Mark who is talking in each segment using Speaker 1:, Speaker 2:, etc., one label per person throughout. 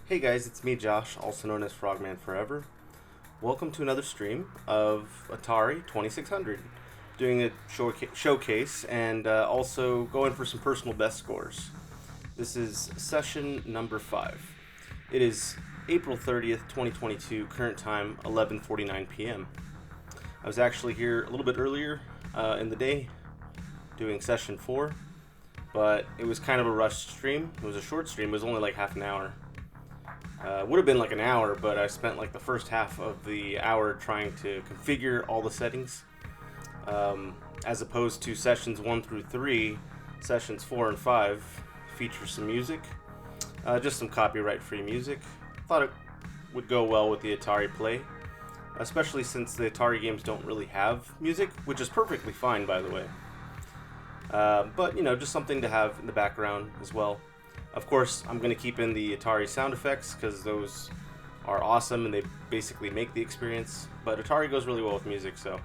Speaker 1: Hey guys, it's me Josh, also known as Frogman Forever. Welcome to another stream of Atari 2600. Doing a showcase and also going for some personal best scores. This is session number 5. It is April 30th, 2022, current time 11:49 p.m. I was actually here a little bit earlier in the day doing session 4, but it was kind of a rushed stream. It was a short stream, it was only like half an hour. Would have been like an hour, but I spent like the first half of the hour trying to configure all the settings. As opposed to sessions 1 through 3, sessions 4 and 5 feature some music. Just some copyright-free music. Thought it would go well with the Atari Play, especially since the Atari games don't really have music, which is perfectly fine, by the way. But, you know, just something to have in the background as well. Of course, I'm going to keep in the Atari sound effects because those are awesome and they basically make the experience. But Atari goes really well with music, so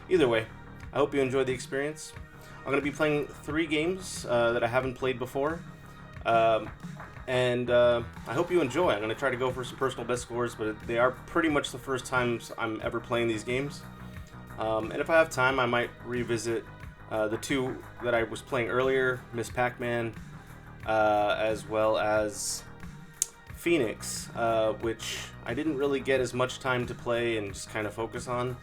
Speaker 1: either way, I hope you enjoy the experience. I'm going to be playing 3 games that I haven't played before. And I hope you enjoy. I'm going to try to go for some personal best scores, but they are pretty much the first times I'm ever playing these games. And if I have time, I might revisit the 2 that I was playing earlier, Miss Pac-Man, as well as Phoenix, which I didn't really get as much time to play and just kind of focus on.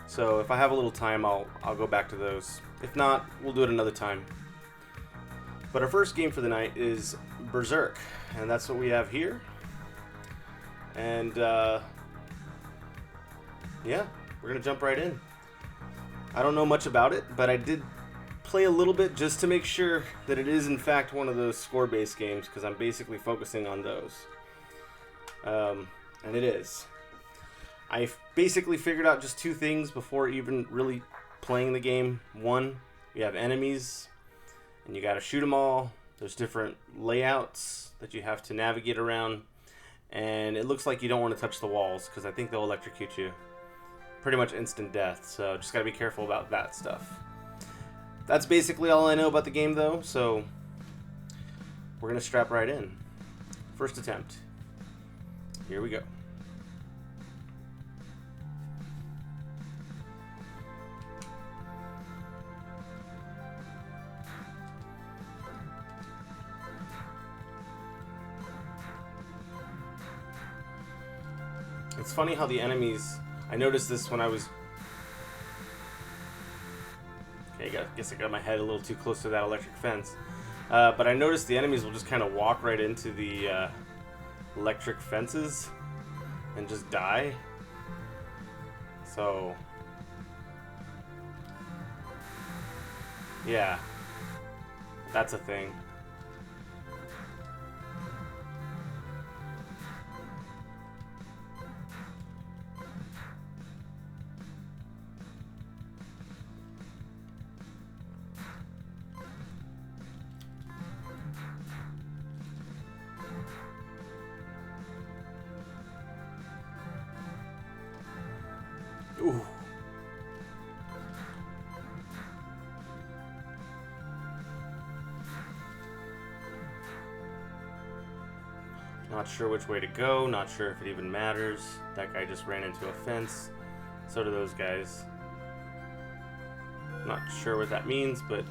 Speaker 1: So if I have a little time, I'll go back to those. If not, we'll do it another time. But our first game for the night is Berzerk, and that's what we have here. And yeah, we're gonna jump right in. I don't know much about it, but I did play a little bit just to make sure that it is in fact one of those score-based games, because I'm basically focusing on those. And it is. I basically figured out just 2 things before even really playing the game. One, you have enemies, and you gotta shoot them all. There's different layouts that you have to navigate around, and it looks like you don't want to touch the walls, because I think they'll electrocute you. Pretty much instant death, so just gotta be careful about that stuff. That's basically all I know about the game, though, so we're going to strap right in. First attempt. Here we go. It's funny how the enemies... I noticed this when I was... Okay, I guess I got my head a little too close to that electric fence. But I noticed the enemies will just kind of walk right into the electric fences and just die. So, yeah, that's a thing. Ooh. Not sure which way to go, not sure if it even matters. That guy just ran into a fence. So do those guys. Not sure what that means, but...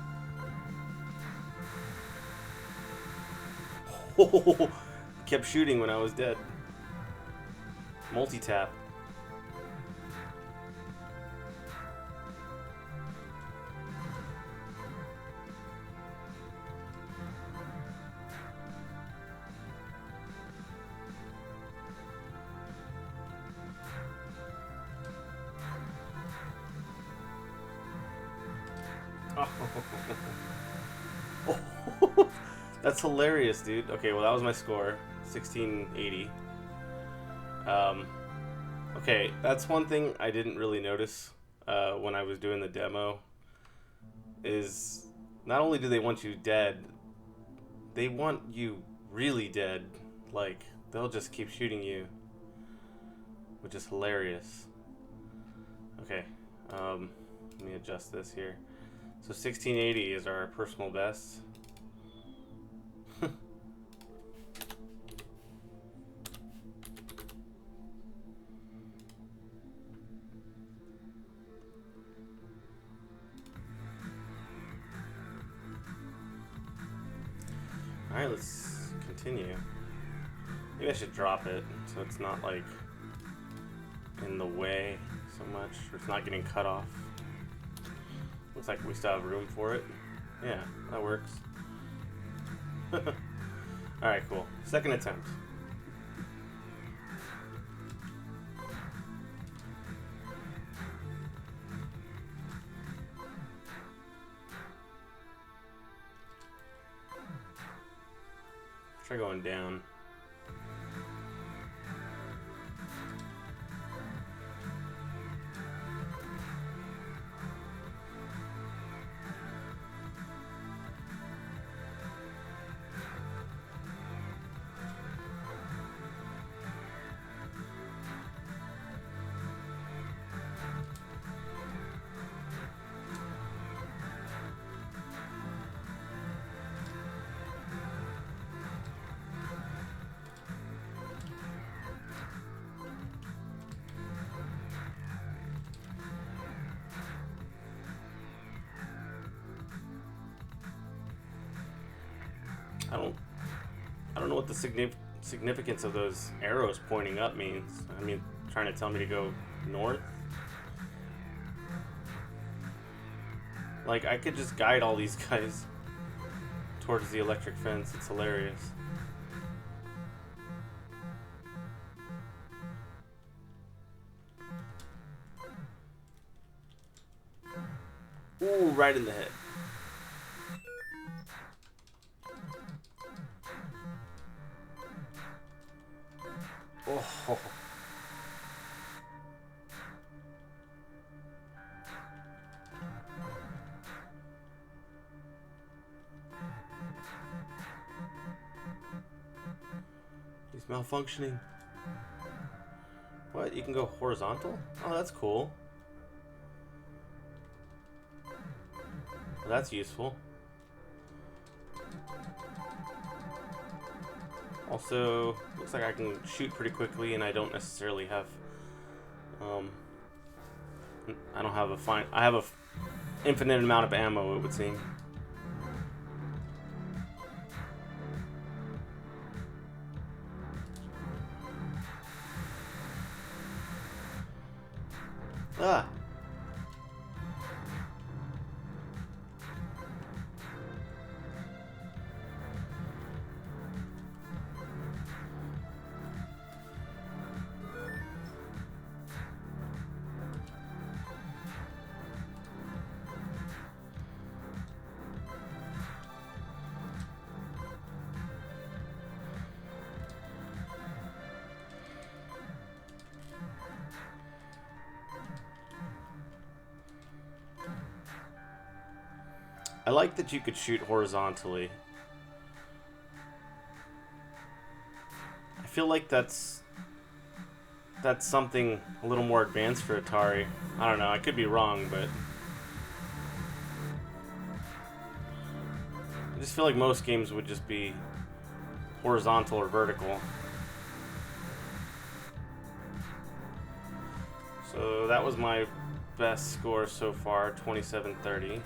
Speaker 1: kept shooting when I was dead. Multi-tap. Oh. That's hilarious, dude. Okay, well that was my score, 1680. Okay, that's one thing I didn't really notice when I was doing the demo, is not only do they want you dead, they want you really dead. Like, they'll just keep shooting you, which is hilarious. Okay, let me adjust this here. So 1680 is our personal best. Alright, let's continue. Maybe I should drop it so it's not like in the way so much, or it's not getting cut off. Looks like we still have room for it. Yeah, that works. Alright, cool. Second attempt. Try going down. I don't know what the significance of those arrows pointing up means. I mean, trying to tell me to go north? Like, I could just guide all these guys towards the electric fence. It's hilarious. Ooh, right in the head. Oh. He's malfunctioning. What? You can go horizontal? Oh, that's cool. Well, that's useful. Also, looks like I can shoot pretty quickly, and I don't necessarily have. I don't have a fine. I have a infinite amount of ammo, it would seem. Ah. I like that you could shoot horizontally. I feel like that's something a little more advanced for Atari. I don't know, I could be wrong, but I just feel like most games would just be horizontal or vertical. So that was my best score so far, 2730.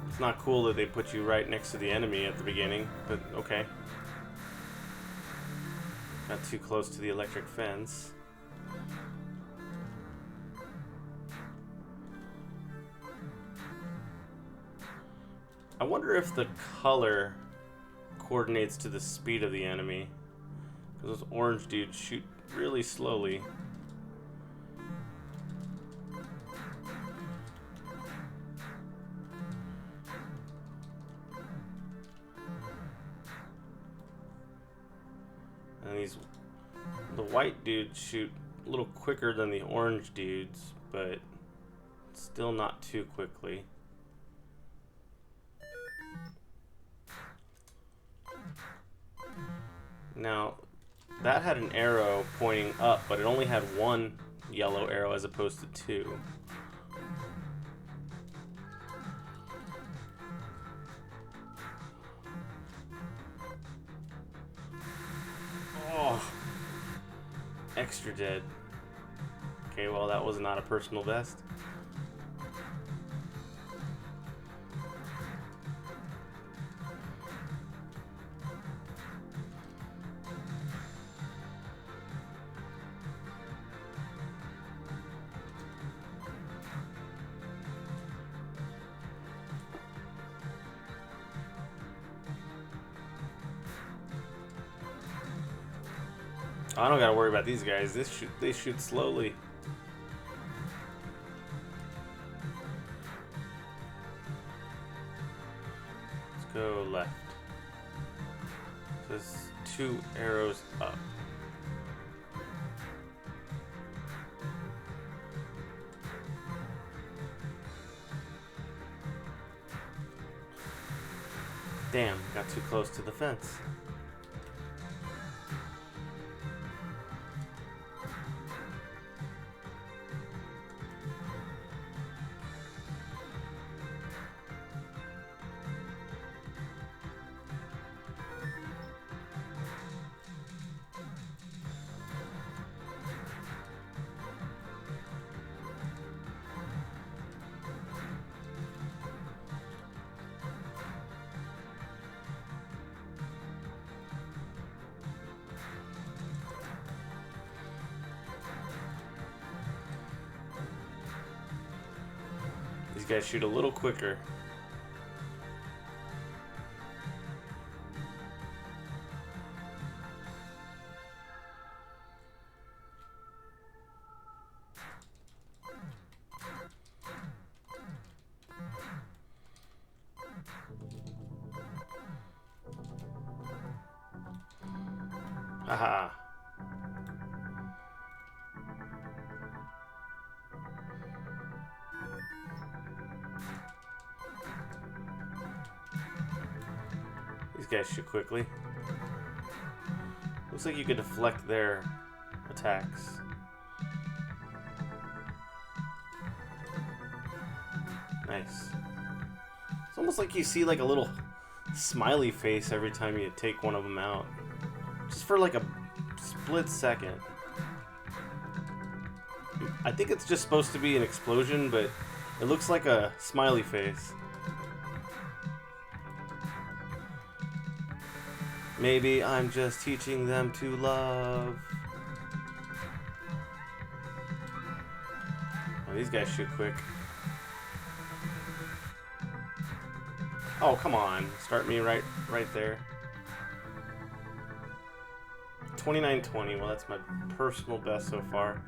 Speaker 1: It's not cool that they put you right next to the enemy at the beginning, but okay. Not too close to the electric fence. I wonder if the color coordinates to the speed of the enemy, because those orange dudes shoot really slowly. And the white dudes shoot a little quicker than the orange dudes, but still not too quickly. Now, that had an arrow pointing up, but it only had one yellow arrow as opposed to two. extra dead. Okay, well, that was not a personal best. I don't gotta worry about these guys. They shoot slowly. Let's go left. There's 2 arrows up. Damn, got too close to the fence. These guys shoot a little quicker. Haha. These guys shoot quickly. Looks like you could deflect their attacks. Nice. It's almost like you see like a little smiley face every time you take one of them out. Just for like a split second. I think it's just supposed to be an explosion, but it looks like a smiley face. Maybe I'm just teaching them to love. Oh, these guys shoot quick. Oh, come on. Start me right there. 2920. Well, that's my personal best so far.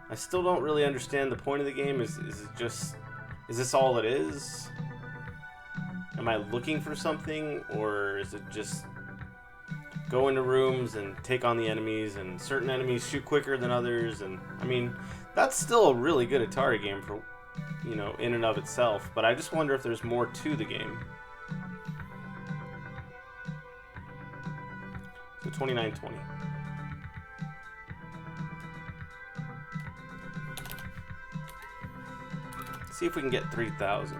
Speaker 1: I still don't really understand the point of the game. Is this all it is? Am I looking for something, or is it just go into rooms and take on the enemies, and certain enemies shoot quicker than others? And I mean, that's still a really good Atari game for, you know, in and of itself, but I just wonder if there's more to the game. So 2920. See if we can get 3,000.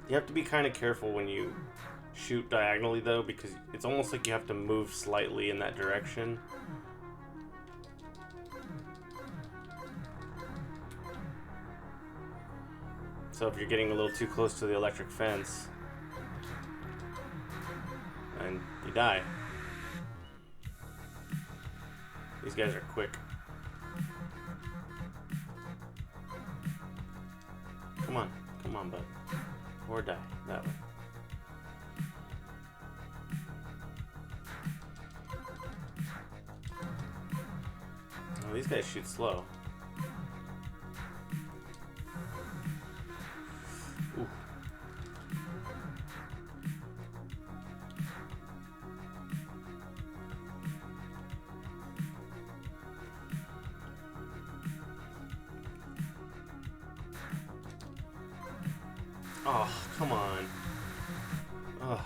Speaker 1: You have to be kind of careful when you shoot diagonally, though, because it's almost like you have to move slightly in that direction. So if you're getting a little too close to the electric fence, and you die. These guys are quick. Come on, bud. Or die. That way. These guys shoot slow. Ooh. Oh, come on. Ugh.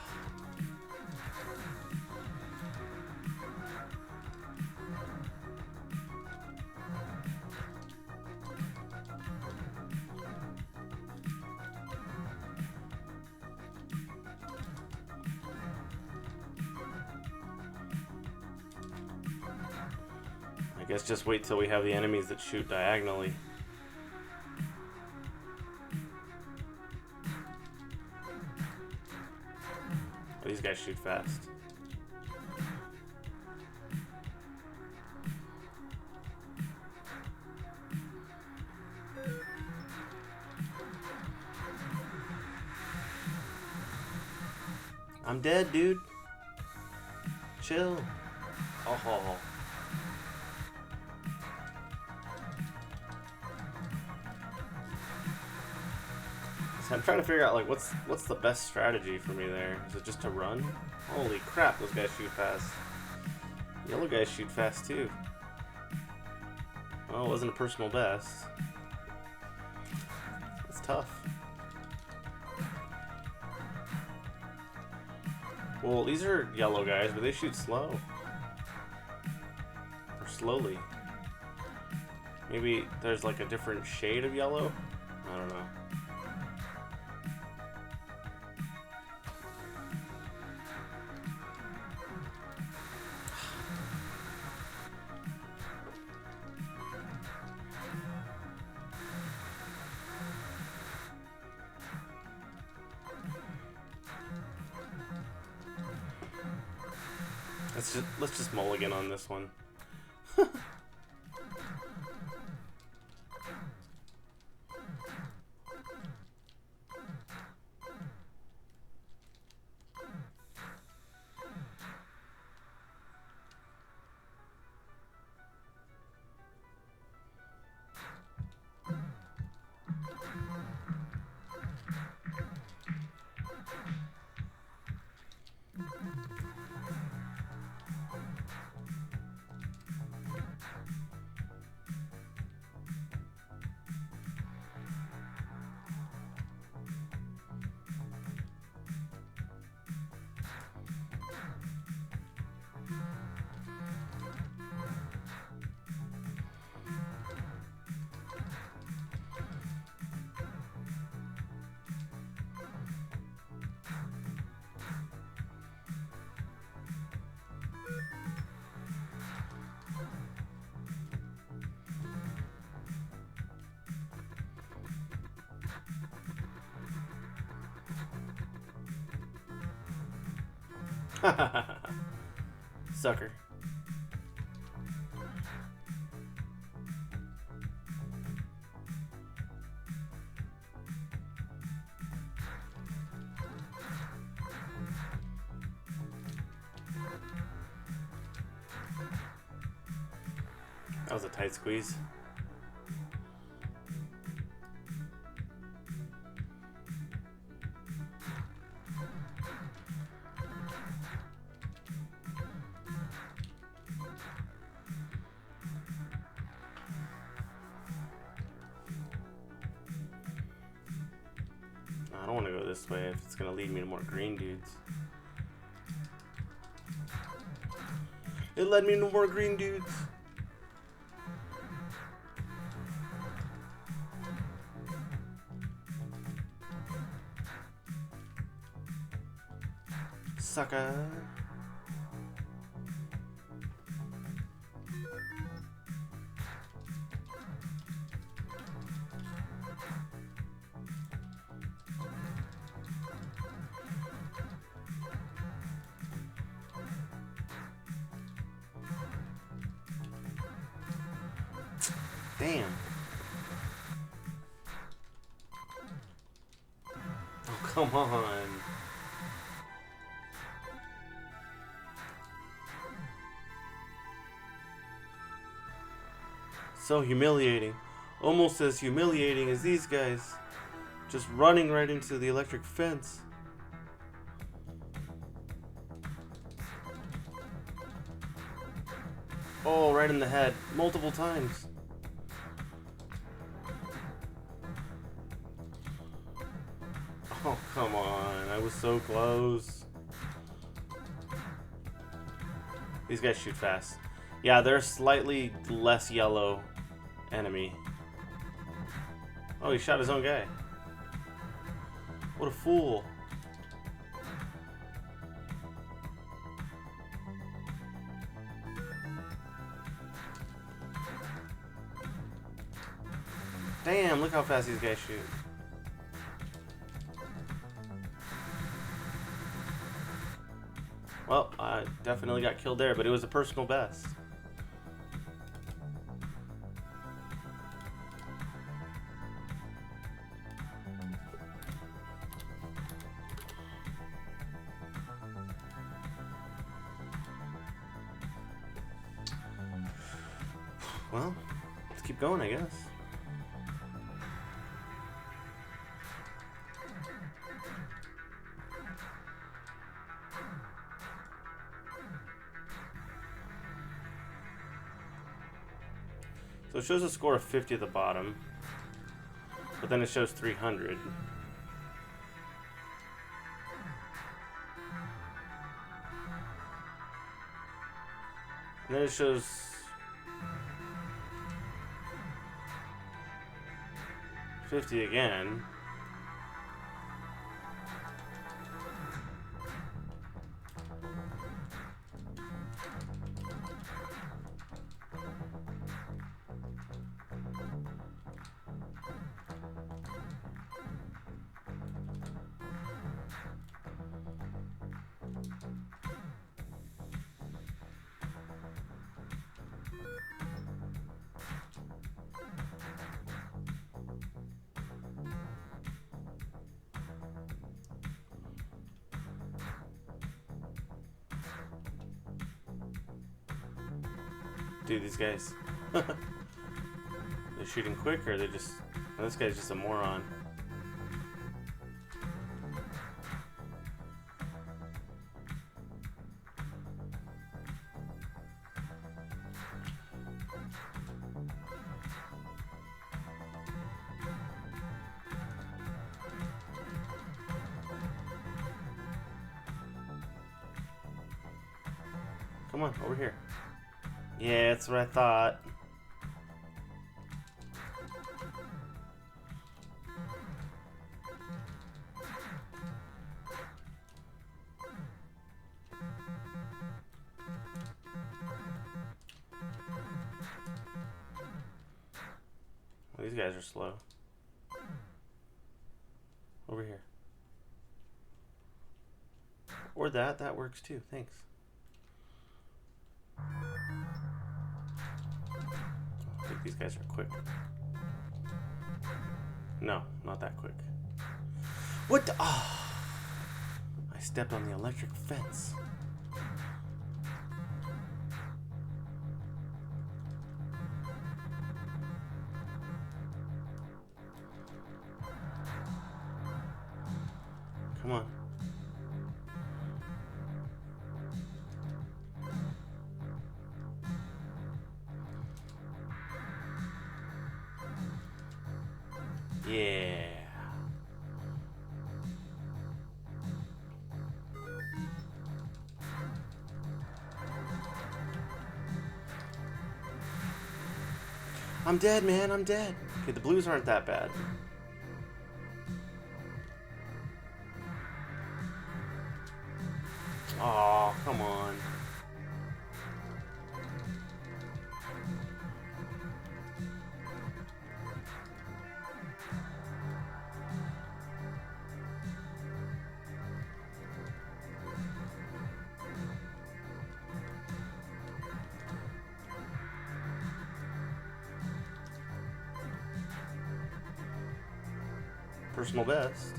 Speaker 1: I guess just wait till we have the enemies that shoot diagonally. Oh, these guys shoot fast. I'm dead, dude. Chill. Oh. So I'm trying to figure out like what's the best strategy for me there. Is it just to run? Holy crap, those guys shoot fast. Yellow guys shoot fast too. Well, it wasn't a personal best. That's tough. Well, these are yellow guys, but they shoot slow. Or slowly. Maybe there's like a different shade of yellow? I don't know. Let's just mulligan on this one. Sucker. That was a tight squeeze. I don't want to go this way if it's going to lead me to more green dudes. It led me to more green dudes. Sucker. Damn. Oh, come on. So humiliating. Almost as humiliating as these guys. Just running right into the electric fence. Oh, right in the head. Multiple times. Oh, come on. I was so close. These guys shoot fast. Yeah, they're a slightly less yellow enemy. Oh, he shot his own guy. What a fool. Damn, look how fast these guys shoot. Well, I definitely got killed there, but it was a personal best. Well, let's keep going, I guess. So it shows a score of 50 at the bottom, but then it shows 300. And then it shows 50 again. Dude, these guys. They're shooting quick, or they're just... Oh, this guy's just a moron. Come on, over here. Yeah, that's what I thought. Well, these guys are slow. Over here. Or that. That works too. Thanks. I think these guys are quick. No, not that quick. What the? Oh, I stepped on the electric fence. Come on. Yeah. I'm dead, man. I'm dead. Okay, the blues aren't that bad. Oh, come on. Personal best.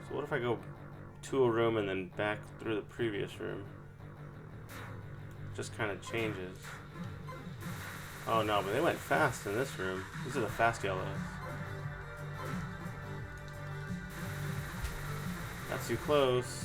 Speaker 1: So what if I go to a room and then back through the previous room? just kind of changes. Oh no, but they went fast in this room. These are the fast yellows. Not too close.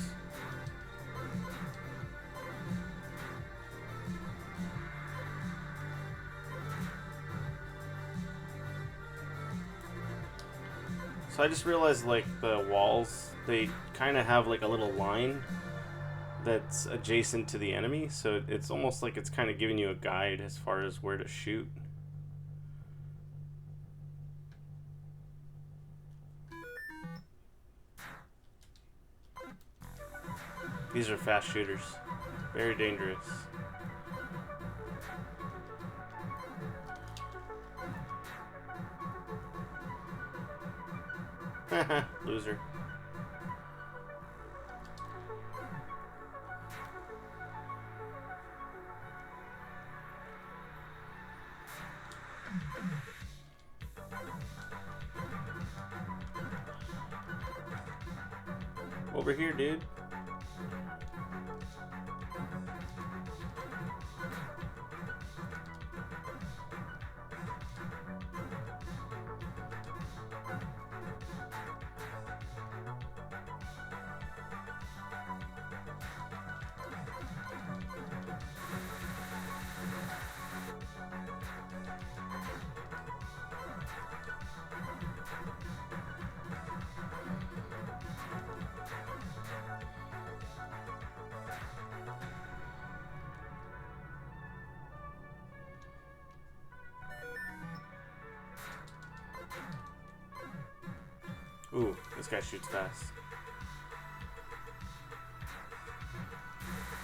Speaker 1: So I just realized, like, the walls, they kind of have like a little line that's adjacent to the enemy, so it's almost like it's kind of giving you a guide as far as where to shoot. These are fast shooters. Very dangerous. Haha, loser. Over here, dude. Ooh, this guy shoots fast.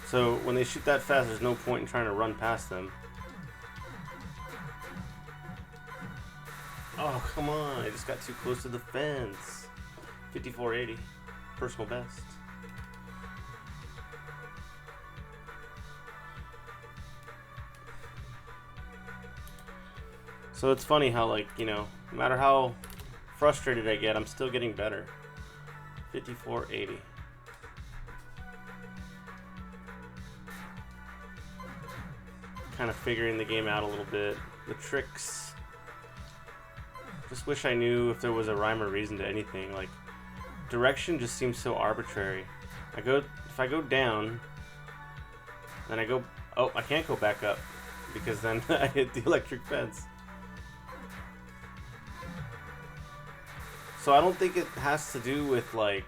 Speaker 1: So when they shoot that fast, there's no point in trying to run past them. Oh, come on. I just got too close to the fence. 5480. Personal best. So it's funny how, like, you know, no matter how frustrated I get, I'm still getting better. 5480. Kind of figuring the game out a little bit. The tricks. Just wish I knew if there was a rhyme or reason to anything. Like, direction just seems so arbitrary. If I go down, then I go, oh, I can't go back up because then I hit the electric fence. So I don't think it has to do with, like,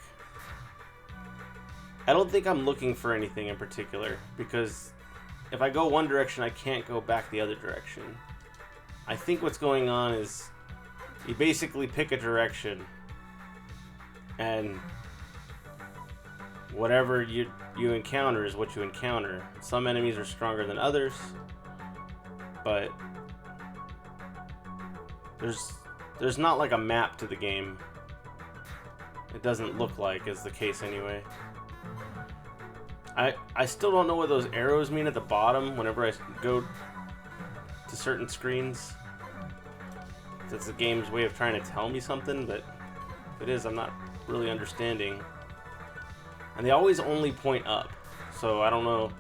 Speaker 1: I don't think I'm looking for anything in particular, because if I go one direction, I can't go back the other direction. I think what's going on is you basically pick a direction, and whatever you encounter is what you encounter. Some enemies are stronger than others, but there's not like a map to the game. It doesn't look like is the case anyway. I still don't know what those arrows mean at the bottom whenever I go to certain screens. That's the game's way of trying to tell me something, but if it is, I'm not really understanding. And they always only point up, so I don't know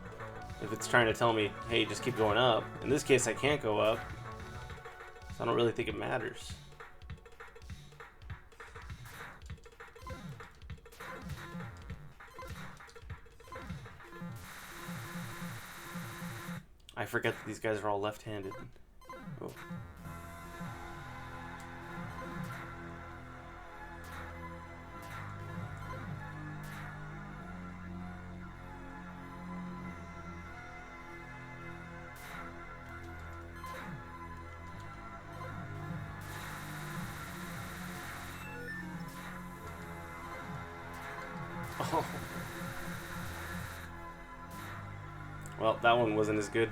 Speaker 1: if it's trying to tell me, hey, just keep going up. In this case, I can't go up, so I don't really think it matters. I forget that these guys are all left-handed. Oh. Oh. Well, that one wasn't as good.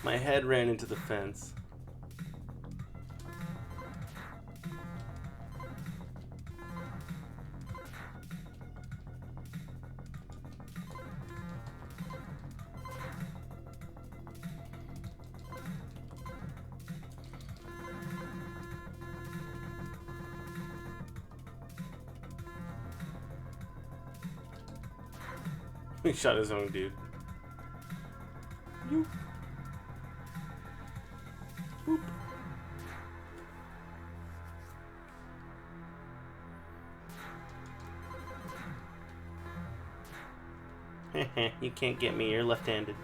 Speaker 1: My head ran into the fence. He shot his own dude. Boop. Boop. You can't get me, you're left-handed.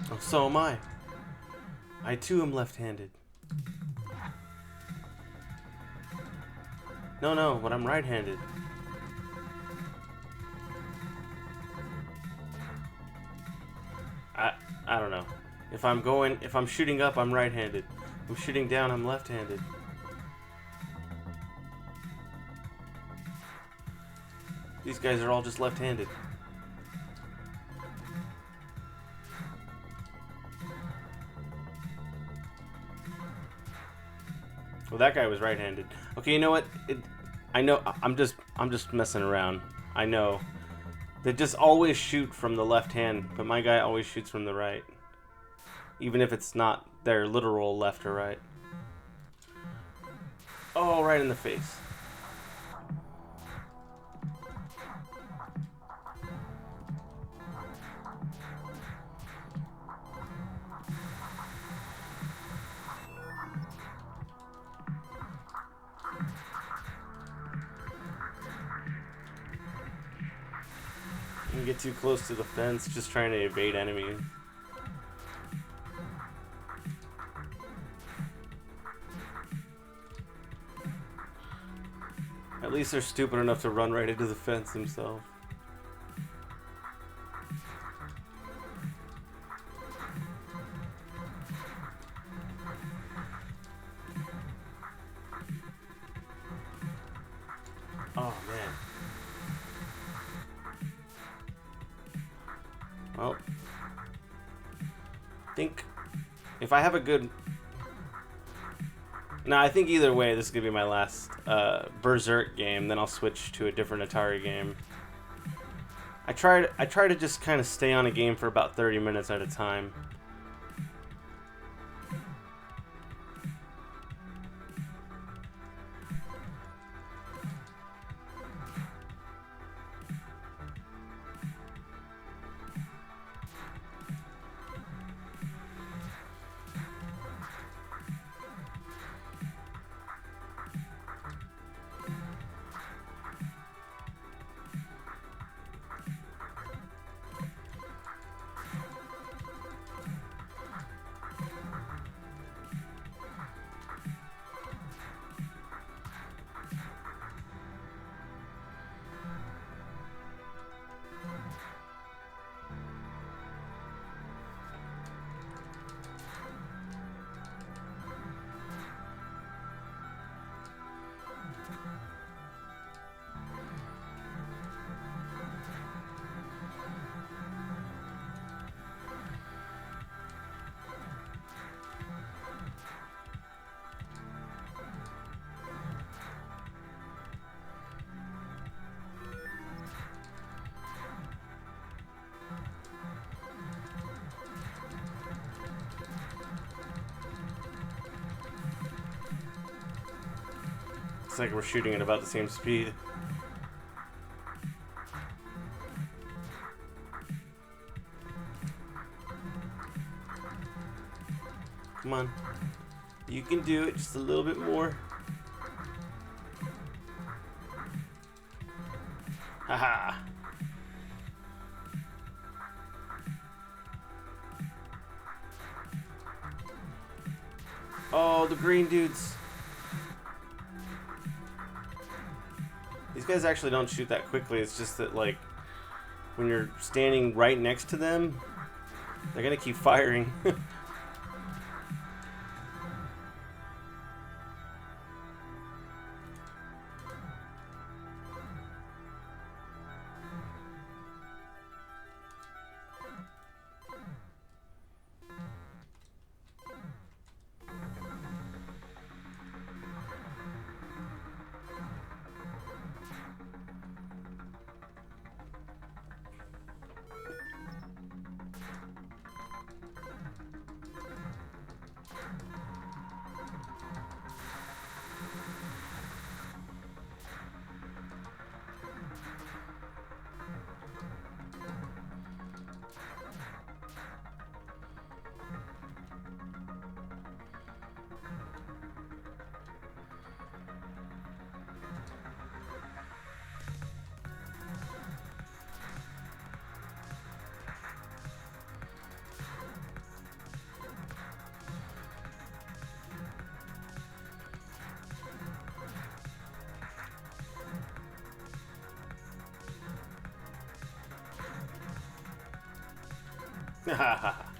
Speaker 1: Oh, so am I. I too am left-handed. No, but I'm right-handed. I don't know. If I'm shooting up, I'm right-handed. If I'm shooting down, I'm left-handed. These guys are all just left-handed. Well, that guy was right-handed. Okay, you know what? I know. I'm just messing around. I know. They just always shoot from the left hand, but my guy always shoots from the right, even if it's not their literal left or right. Oh, right in the face. You get too close to the fence, just trying to evade enemies. At least they're stupid enough to run right into the fence themselves. Oh man. Well, I think if I have a good... Nah, I think either way, this is going to be my last Berzerk game, then I'll switch to a different Atari game. I try to just kind of stay on a game for about 30 minutes at a time. It's like we're shooting at about the same speed. Come on. You can do it just a little bit more. Haha. Oh, the green dudes. guys actually don't shoot that quickly. It's just that, like, when you're standing right next to them, they're gonna keep firing.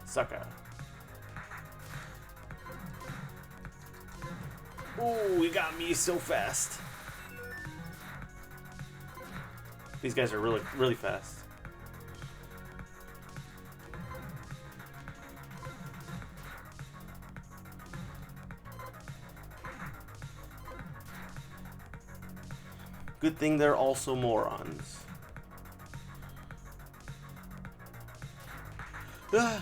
Speaker 1: Sucker. Ooh, he got me so fast. These guys are really, really fast. Good thing they're also morons. Ah.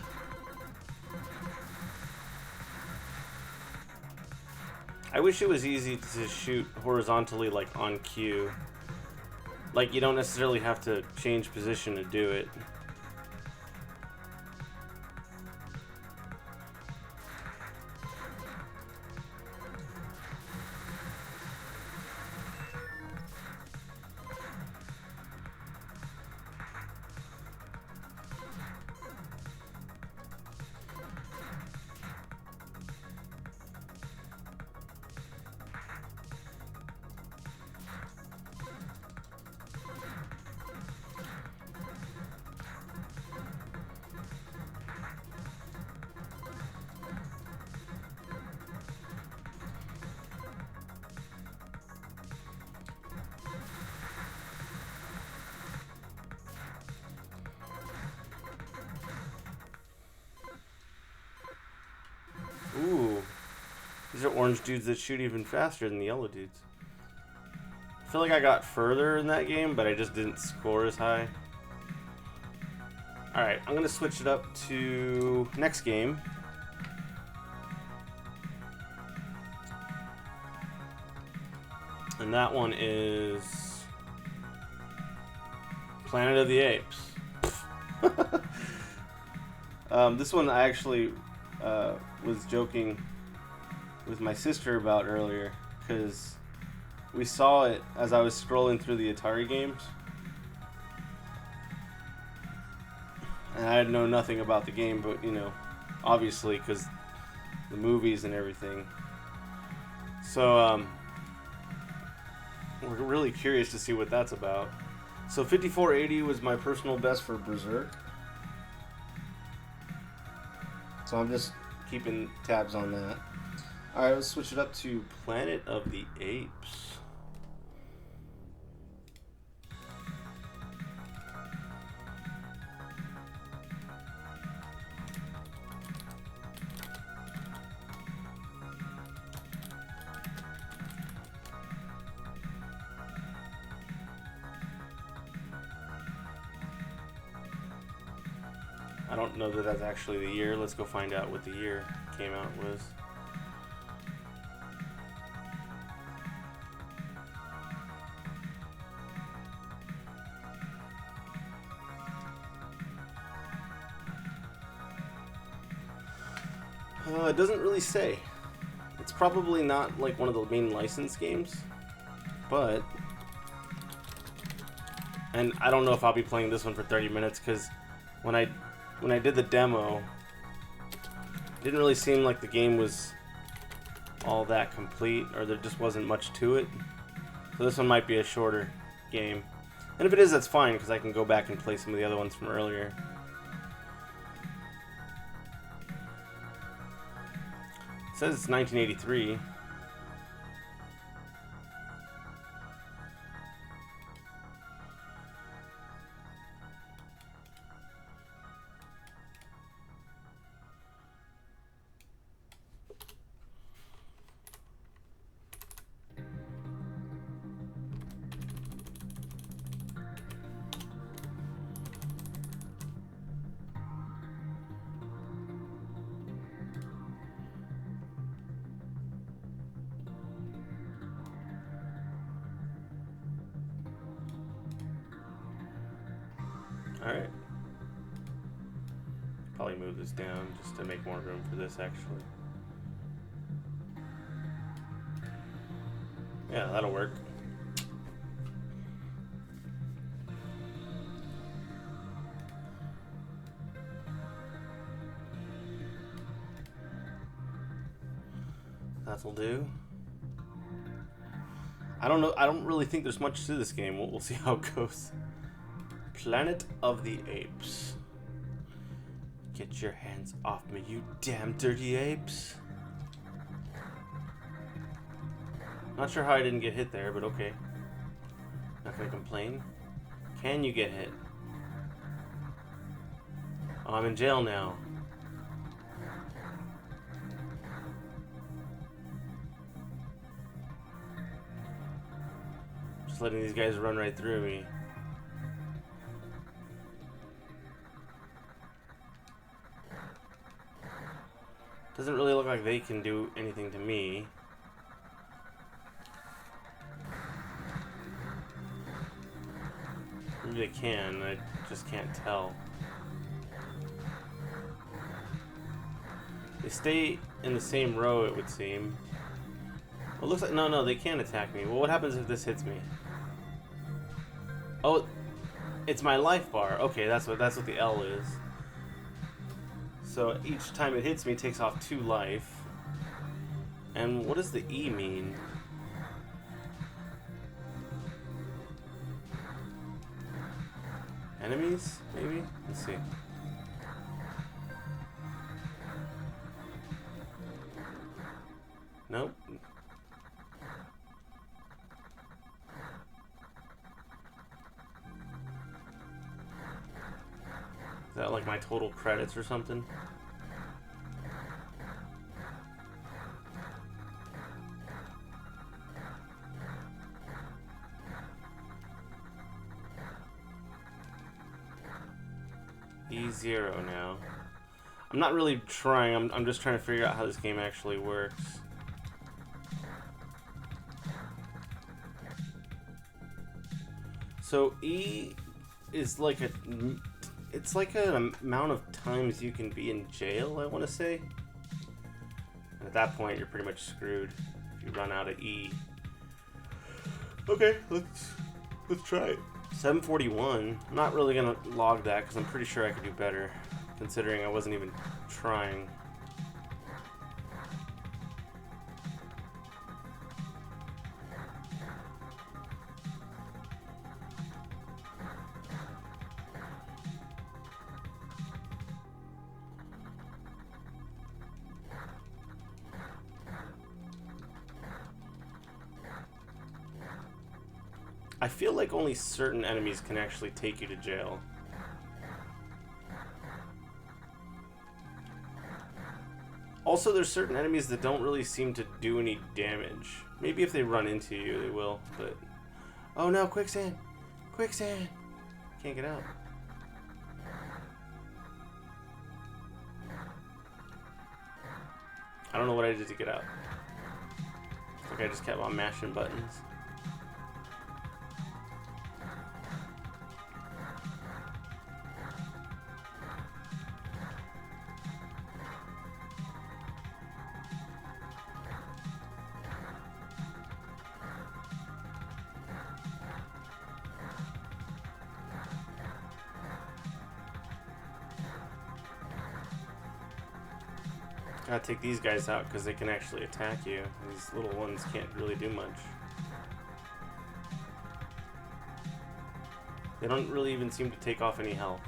Speaker 1: I wish it was easy to shoot horizontally, like on cue. Like, you don't necessarily have to change position to do it. Ooh. These are orange dudes that shoot even faster than the yellow dudes. I feel like I got further in that game, but I just didn't score as high. Alright, I'm going to switch it up to next game. And that one is Planet of the Apes. This one I actually was joking with my sister about earlier, because we saw it as I was scrolling through the Atari games, and I know nothing about the game, but you know, obviously because the movies and everything. So we're really curious to see what that's about. So 5480 was my personal best for Berzerk. So I'm just keeping tabs on that. Alright, let's switch it up to Planet of the Apes. I don't know that that's actually the year. Let's go find out what the year came out was. It doesn't really say. It's probably not like one of the main licensed games, but... And I don't know if I'll be playing this one for 30 minutes, because when I did the demo, it didn't really seem like the game was all that complete, or there just wasn't much to it. So this one might be a shorter game. And if it is, that's fine, because I can go back and play some of the other ones from earlier. It says it's 1983. Alright. Probably move this down just to make more room for this, actually. Yeah, that'll work. That'll do. I don't know. I don't really think there's much to this game. We'll see how it goes. Planet of the Apes. Get your hands off me, you damn dirty apes. Not sure how I didn't get hit there, but okay. Not gonna complain. Can you get hit? Oh, I'm in jail now. Just letting these guys run right through me. Doesn't really look like they can do anything to me. Maybe they can, I just can't tell. They stay in the same row, it would seem. Well, it looks like no, they can't attack me. Well, what happens if this hits me? Oh, it's my life bar. Okay, that's what the L is. So each time it hits me, it takes off 2 life. And what does the E mean? Enemies, maybe? Let's see. Nope. Is that like my total credits or something? E0 now. I'm not really trying, I'm just trying to figure out how this game actually works. So E is like it's like an amount of times you can be in jail, I want to say. And at that point, you're pretty much screwed if you run out of E. Okay, let's try it. 741. I'm not really gonna log that because I'm pretty sure I could do better, considering I wasn't even trying. I feel like only certain enemies can actually take you to jail. Also, there's certain enemies that don't really seem to do any damage. Maybe if they run into you, they will, but... Oh no, quicksand! Quicksand! Can't get out. I don't know what I did to get out. I think I just kept on mashing buttons. Gotta take these guys out because they can actually attack you. These little ones can't really do much. They don't really even seem to take off any health.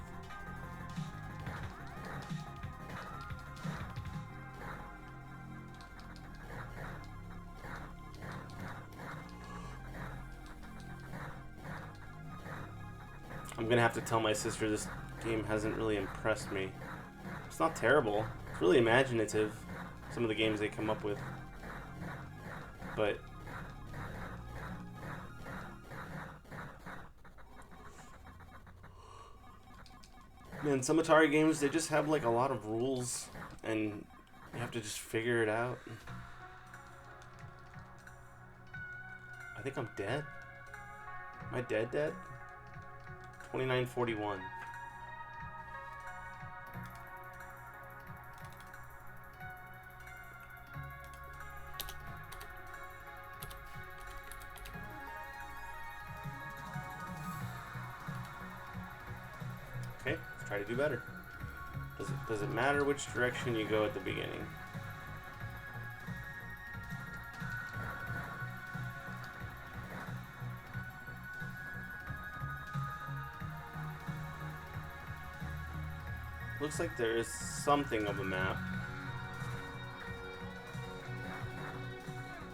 Speaker 1: I'm gonna have to tell my sister this game hasn't really impressed me. It's not terrible. It's really imaginative, some of the games they come up with. But man, some Atari games, they just have like a lot of rules and you have to just figure it out. I think I'm dead. Am I dead? 2941. Okay, let's try to do better. Does it matter which direction you go at the beginning? Looks like there is something of a map.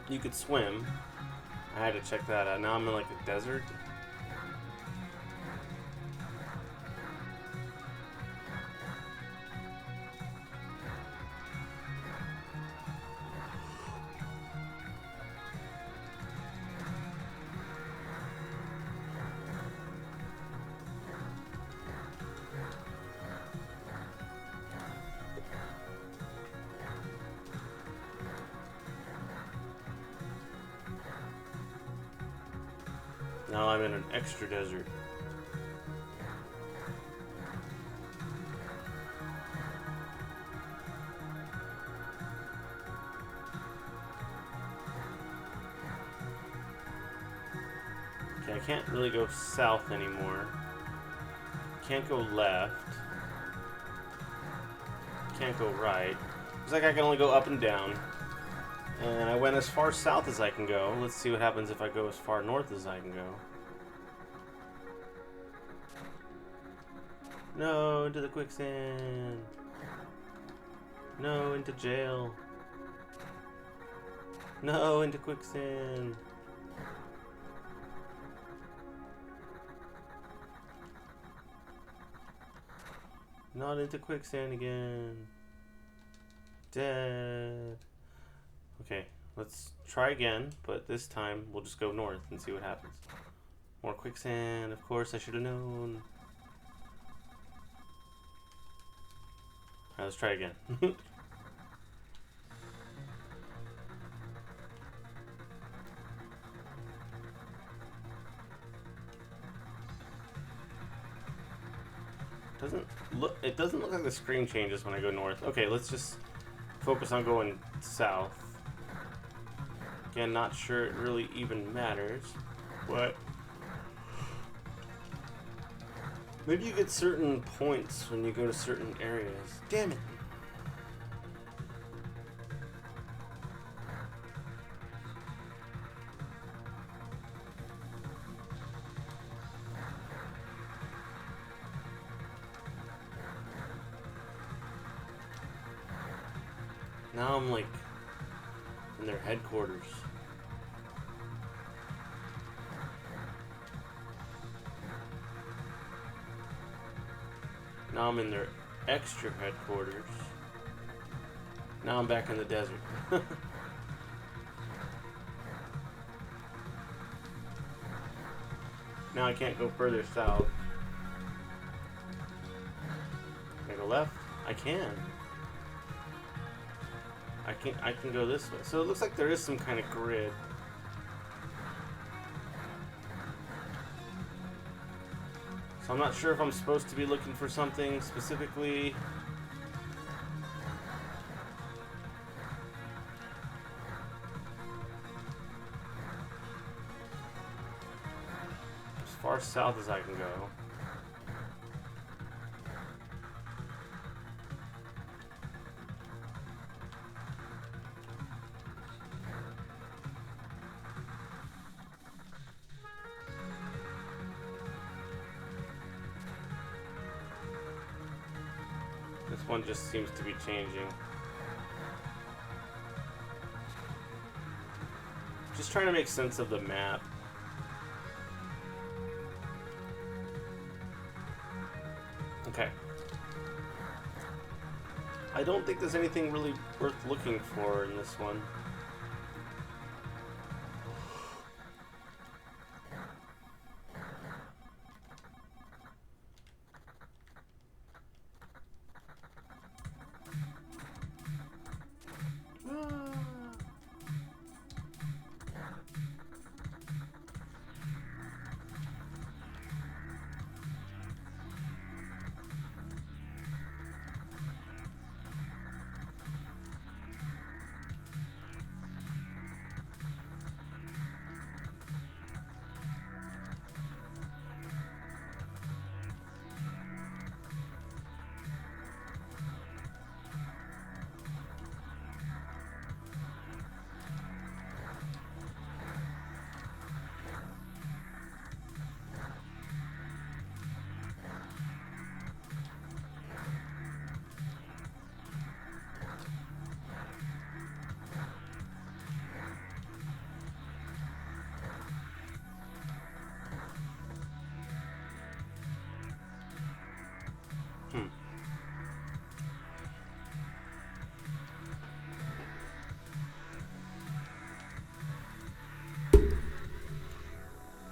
Speaker 1: You could swim. I had to check that out. Now I'm in like a desert. Now I'm in an extra desert. Okay, I can't really go south anymore. Can't go left. Can't go right. Looks like I can only go up and down. And I went as far south as I can go. Let's see what happens if I go as far north as I can go. No, into the quicksand. No, into jail. No, into quicksand. Not into quicksand again. Dead. Okay, let's try again, but this time we'll just go north and see what happens. More quicksand, of course, I should have known. Alright, let's try again. It doesn't look like the screen changes when I go north. Okay, let's just focus on going south. Again, not sure it really even matters. What? Maybe you get certain points when you go to certain areas. Damn it! Now I'm like in their headquarters. Now I'm in their extra headquarters. Now I'm back in the desert. Now I can't go further south. Can I go left? I can. I can go this way. So it looks like there is some kind of grid. So I'm not sure if I'm supposed to be looking for something specifically. As far south as I can go. This one just seems to be changing. Just trying to make sense of the map. Okay. I don't think there's anything really worth looking for in this one.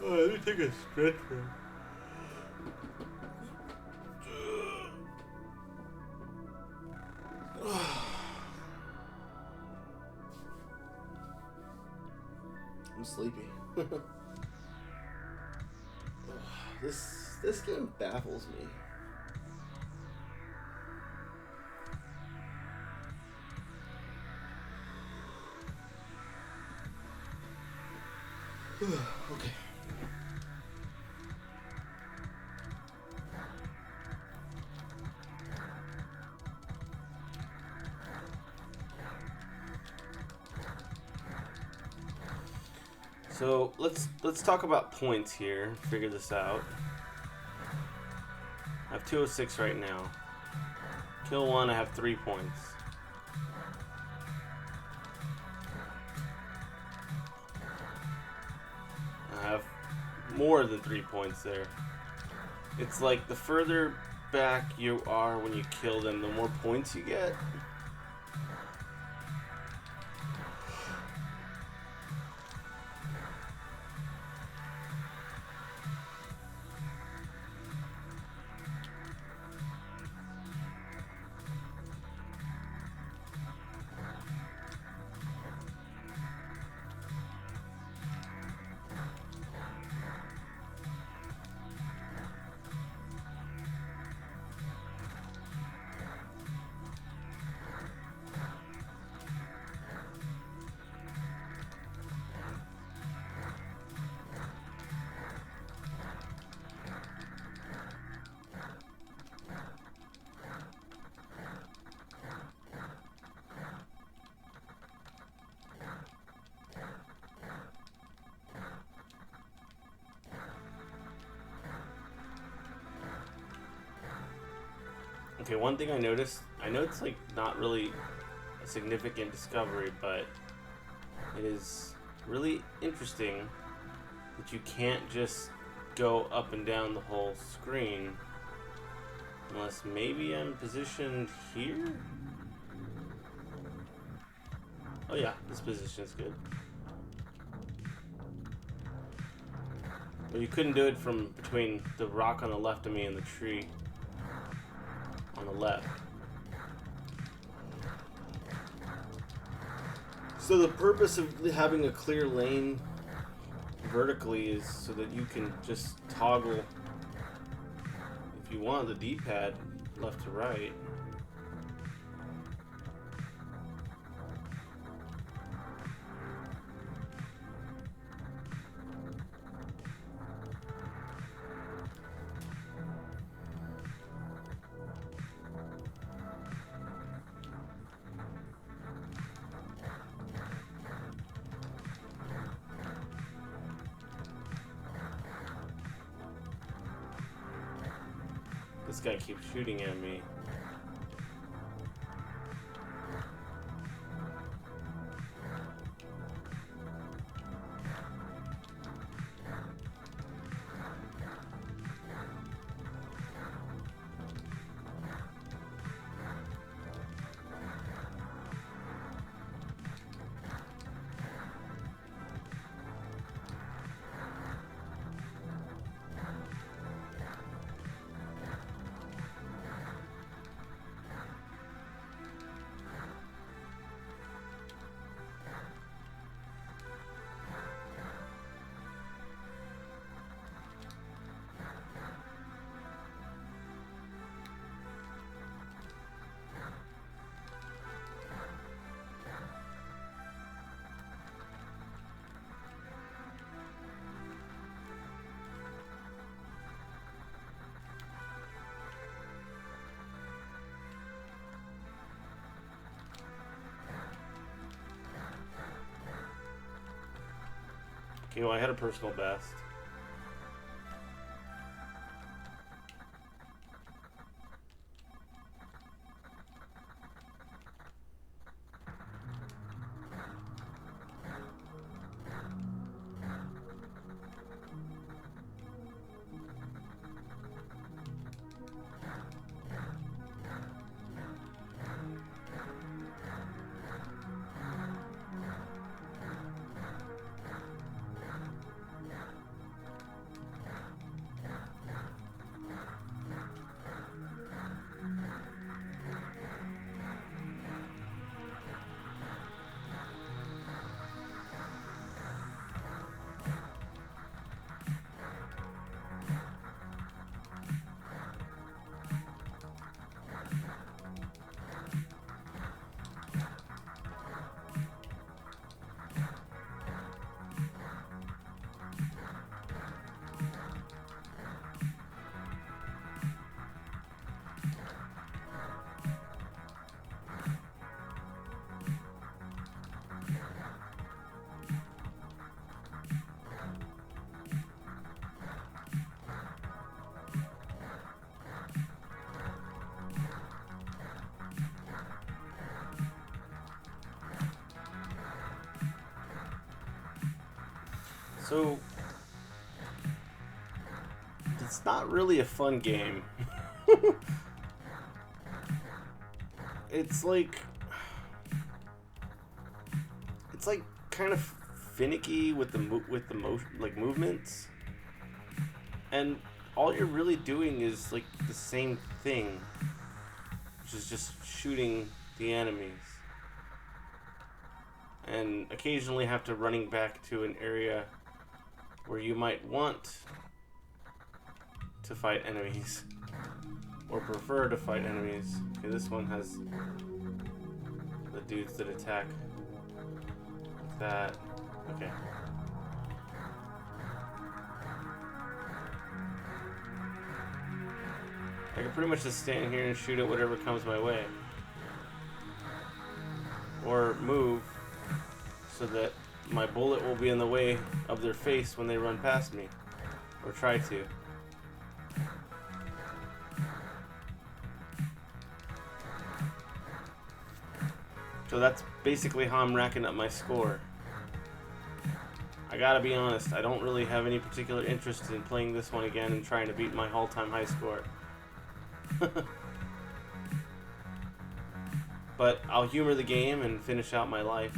Speaker 1: Let me take a stretch, man. I'm sleepy. This game baffles me. Okay. So let's talk about points here. Figure this out. I have 206 right now. Kill one, I have 3 points. I have more than 3 points there. It's like the further back you are when you kill them, the more points you get. Okay, one thing I noticed, I know it's like not really a significant discovery, but it is really interesting that you can't just go up and down the whole screen unless maybe I'm positioned here? Oh yeah, this position is good. But you couldn't do it from between the rock on the left of me and the tree on the left. So the purpose of having a clear lane vertically is so that you can just toggle, if you want, the D-pad left to right. This guy keeps shooting at me. Okay, well, I had a personal best. So, it's not really a fun game. It's like kind of finicky with the movements, and all you're really doing is like the same thing, which is just shooting the enemies, and occasionally have to running back to an area where you might want to fight enemies or prefer to fight enemies. Okay, this one has the dudes that attack like that. Okay. I can pretty much just stand here and shoot at whatever comes my way. Or move so that my bullet will be in the way of their face when they run past me. Or try to. So that's basically how I'm racking up my score. I gotta be honest, I don't really have any particular interest in playing this one again and trying to beat my all-time high score. But I'll humor the game and finish out my life.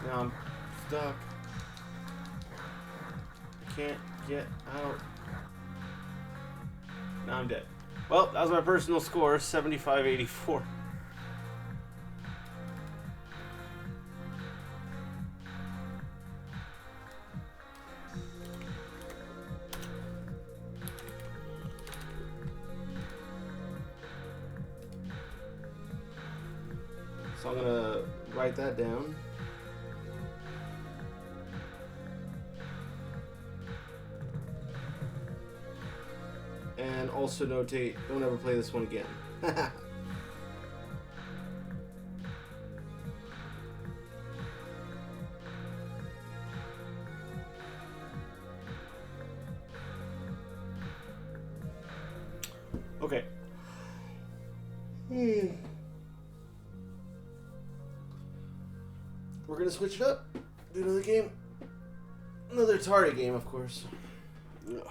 Speaker 1: Now I'm stuck. I can't get out. Now I'm dead. Well, that was my personal score, 75-84. So I'm gonna write that down. And also notate, don't ever play this one again. Okay. we're gonna switch it up. Do another game. Another Atari game, of course. Ugh.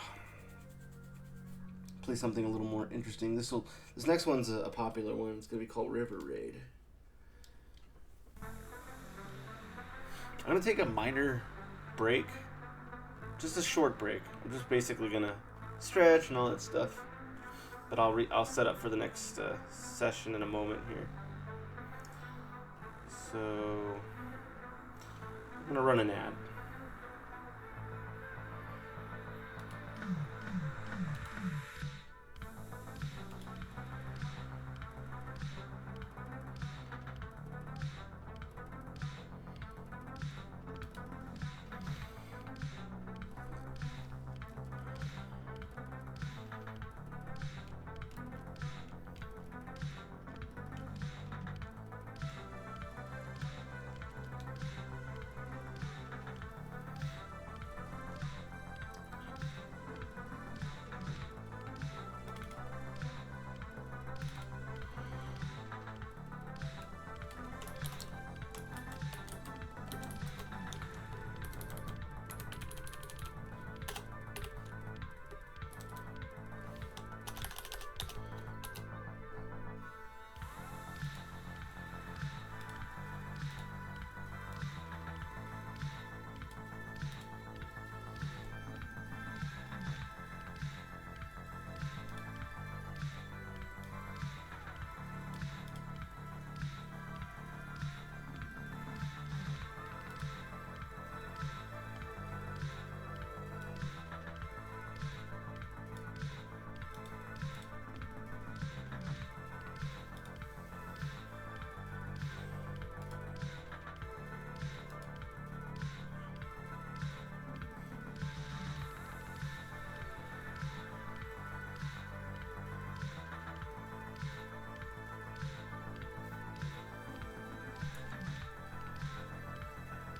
Speaker 1: Play something a little more interesting. This next one's a popular one. It's gonna be called River Raid. I'm gonna take a minor break, just a short break. I'm just basically gonna stretch and all that stuff. But I'll set up for the next session in a moment here. So I'm gonna run an ad.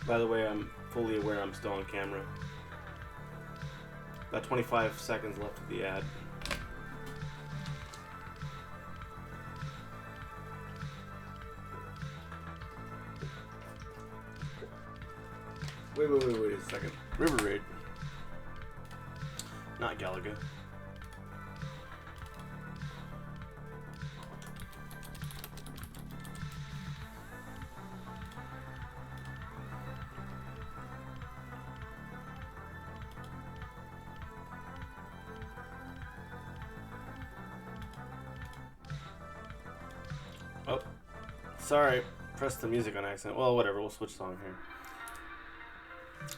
Speaker 1: By the way, I'm fully aware I'm still on camera. About 25 seconds left of the ad. Wait a second. River Raid. Not Galaga. Oh, sorry. Pressed the music on accident. Well, whatever. We'll switch song here.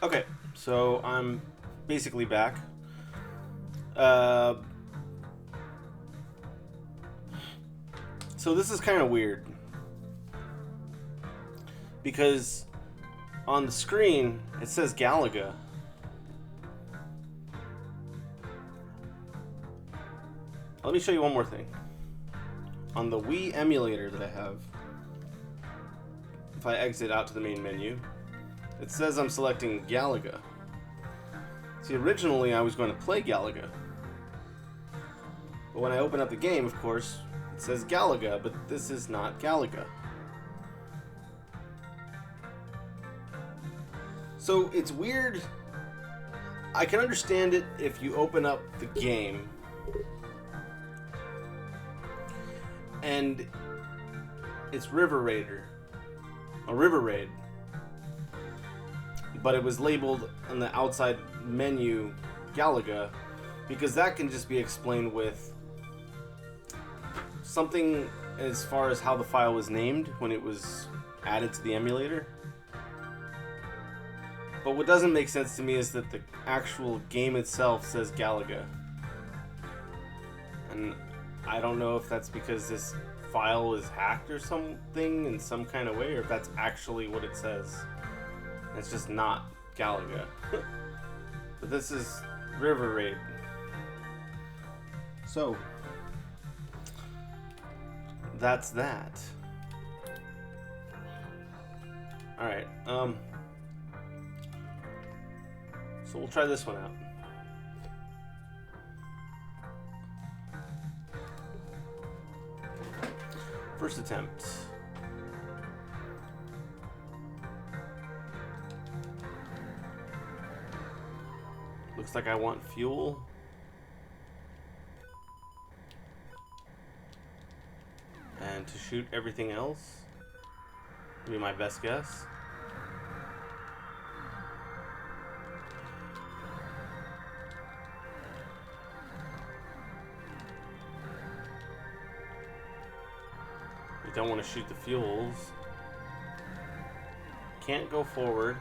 Speaker 1: Okay, so I'm basically back. So this is kind of weird because on the screen it says Galaga. Let me show you one more thing. On the Wii emulator that I have, if I exit out to the main menu, it says I'm selecting Galaga. See, originally I was going to play Galaga. But when I open up the game, of course, it says Galaga, but this is not Galaga. So it's weird. I can understand it if you open up the game and it's River Raid, but it was labeled on the outside menu Galaga, because that can just be explained with something as far as how the file was named when it was added to the emulator. But what doesn't make sense to me is that the actual game itself says Galaga. And I don't know if that's because this file is hacked or something in some kind of way, or if that's actually what it says. It's just not Galaga. But this is River Raid. So, that's that. Alright, so we'll try this one out. First attempt. Looks like I want fuel. And to shoot everything else would be my best guess. You don't want to shoot the fuels. Can't go forward.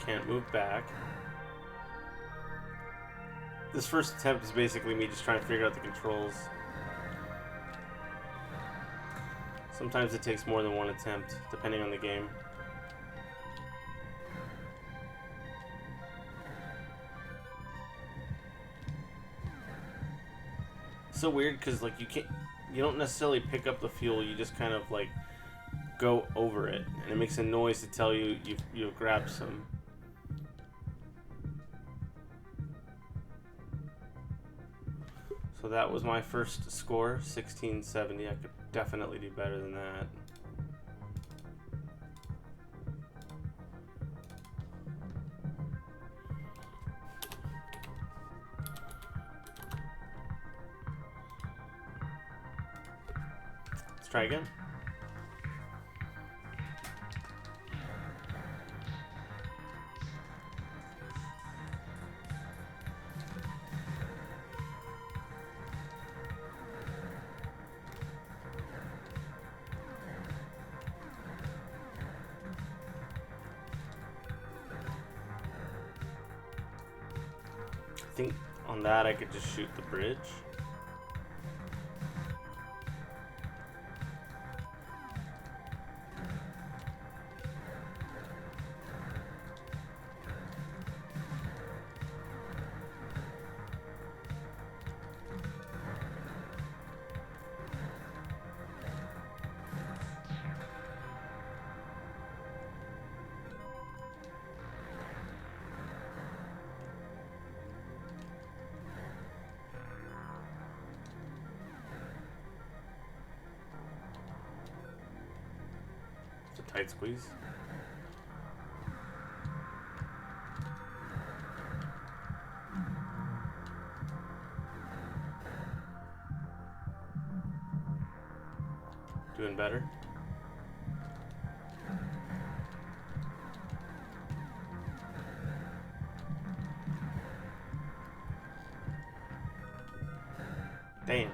Speaker 1: Can't move back. This first attempt is basically me just trying to figure out the controls. Sometimes it takes more than one attempt, depending on the game. It's so weird because like you don't necessarily pick up the fuel, you just kind of like go over it, and it makes a noise to tell you you've grabbed some. So that was my first score, 1670. I could definitely do better than that. Let's try again. I think on that I could just shoot the bridge. Tight squeeze. Doing better. Damn.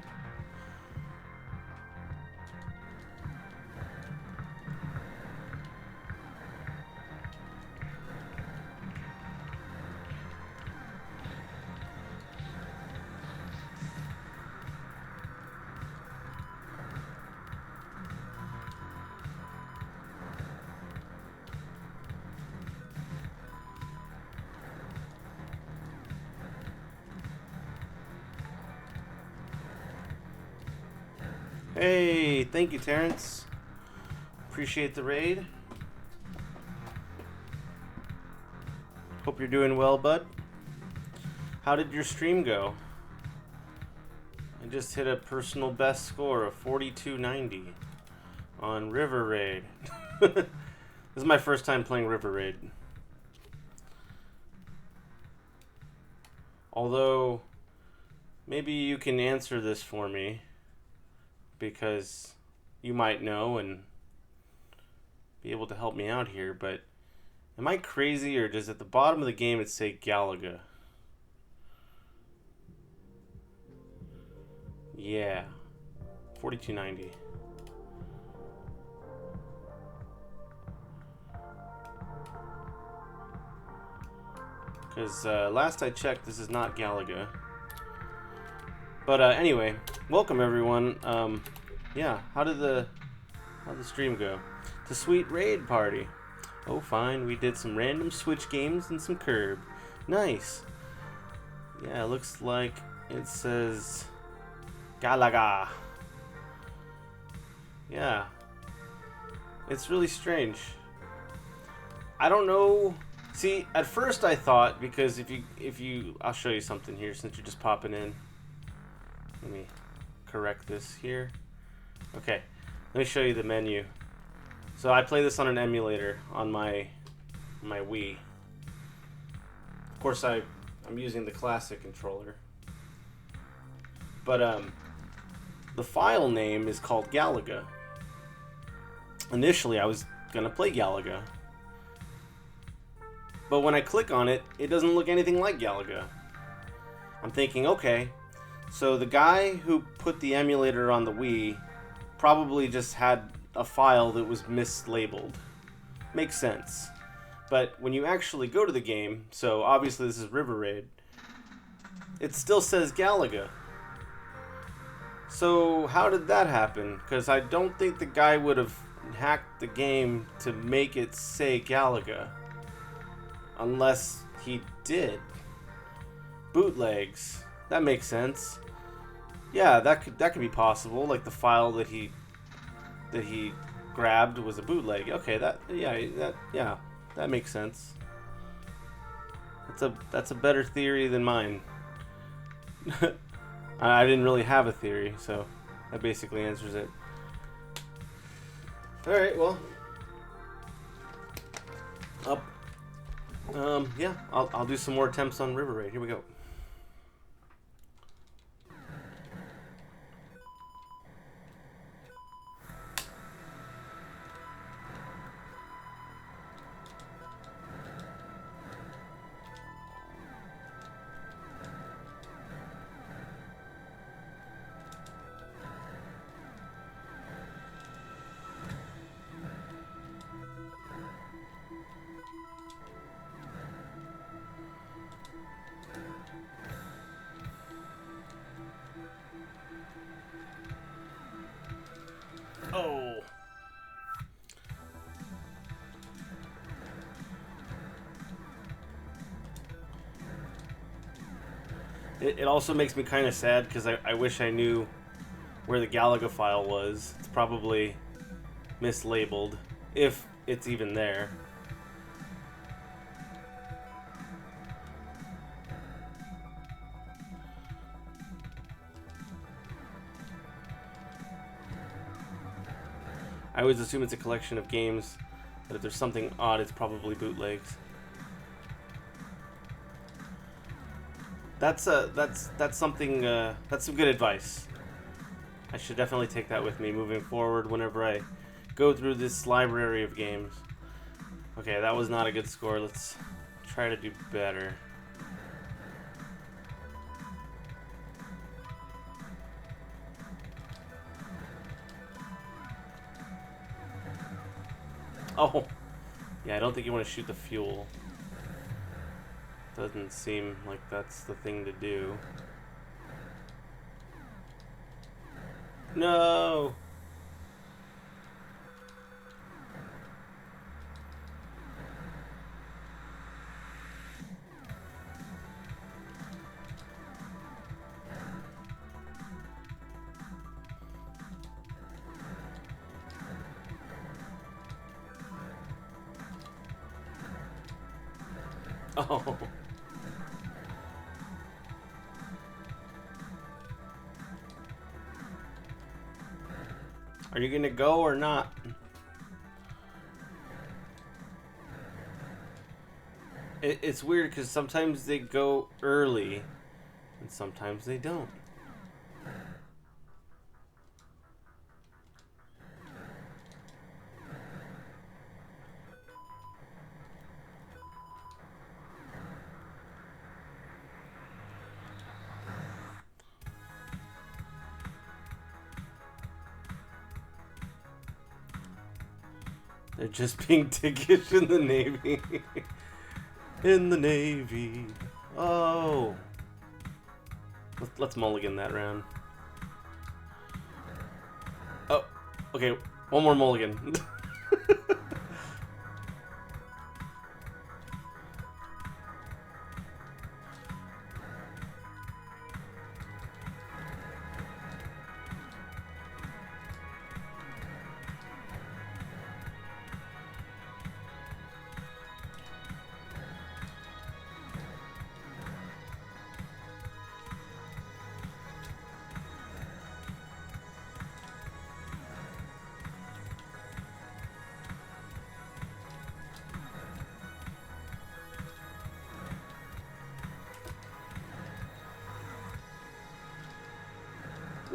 Speaker 1: Hey, thank you, Terrence. Appreciate the raid. Hope you're doing well, bud. How did your stream go? I just hit a personal best score of 4290 on River Raid. This is my first time playing River Raid. Although, maybe you can answer this for me, because you might know and be able to help me out here, but am I crazy, or does at the bottom of the game it say Galaga? Yeah, 4290. Because last I checked, this is not Galaga. But anyway, welcome everyone. Yeah, how did the stream go? The sweet raid party. Oh, fine. We did some random Switch games and some Curb. Nice. Yeah, it looks like it says Galaga. Yeah. It's really strange. I don't know. See, at first I thought, because if you I'll show you something here since you're just popping in. Let me correct this here. Okay. Let me show you the menu. So I play this on an emulator on my Wii. Of course, I'm using the classic controller. But the file name is called Galaga. Initially, I was gonna play Galaga, but when I click on it, it doesn't look anything like Galaga. I'm thinking, okay, so the guy who put the emulator on the Wii probably just had a file that was mislabeled. Makes sense. But when you actually go to the game, so obviously this is River Raid, it still says Galaga. So how did that happen? Because I don't think the guy would have hacked the game to make it say Galaga. Unless he did. Bootlegs. That makes sense. Yeah, that could be possible. Like the file that he grabbed was a bootleg. Okay, that makes sense. That's a better theory than mine. I didn't really have a theory, so that basically answers it. All right, well, yeah, I'll do some more attempts on River Raid. Here we go. Oh. It also makes me kind of sad because I wish I knew where the Galaga file was. It's probably mislabeled, if it's even there. I always assume it's a collection of games, but if there's something odd, it's probably bootlegs. That's something. That's some good advice. I should definitely take that with me moving forward whenever I go through this library of games. Okay, that was not a good score. Let's try to do better. Oh, yeah, I don't think you want to shoot the fuel. Doesn't seem like that's the thing to do. No! Oh. Are you gonna go or not? It's weird because sometimes they go early and sometimes they don't. They're just being dickish in the Navy. In the Navy. Oh. Let's mulligan that round. Oh, okay. One more mulligan.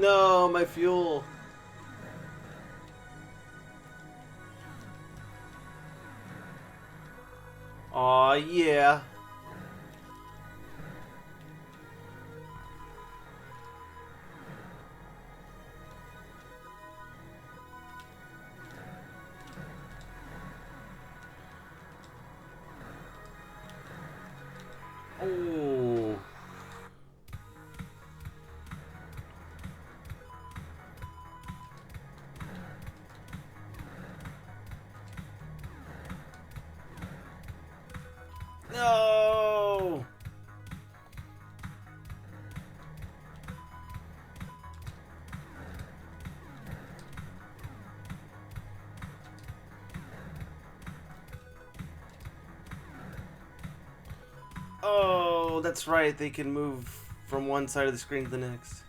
Speaker 1: No, my fuel. Aw, yeah. Oh. No. Oh, that's right. They can move from one side of the screen to the next.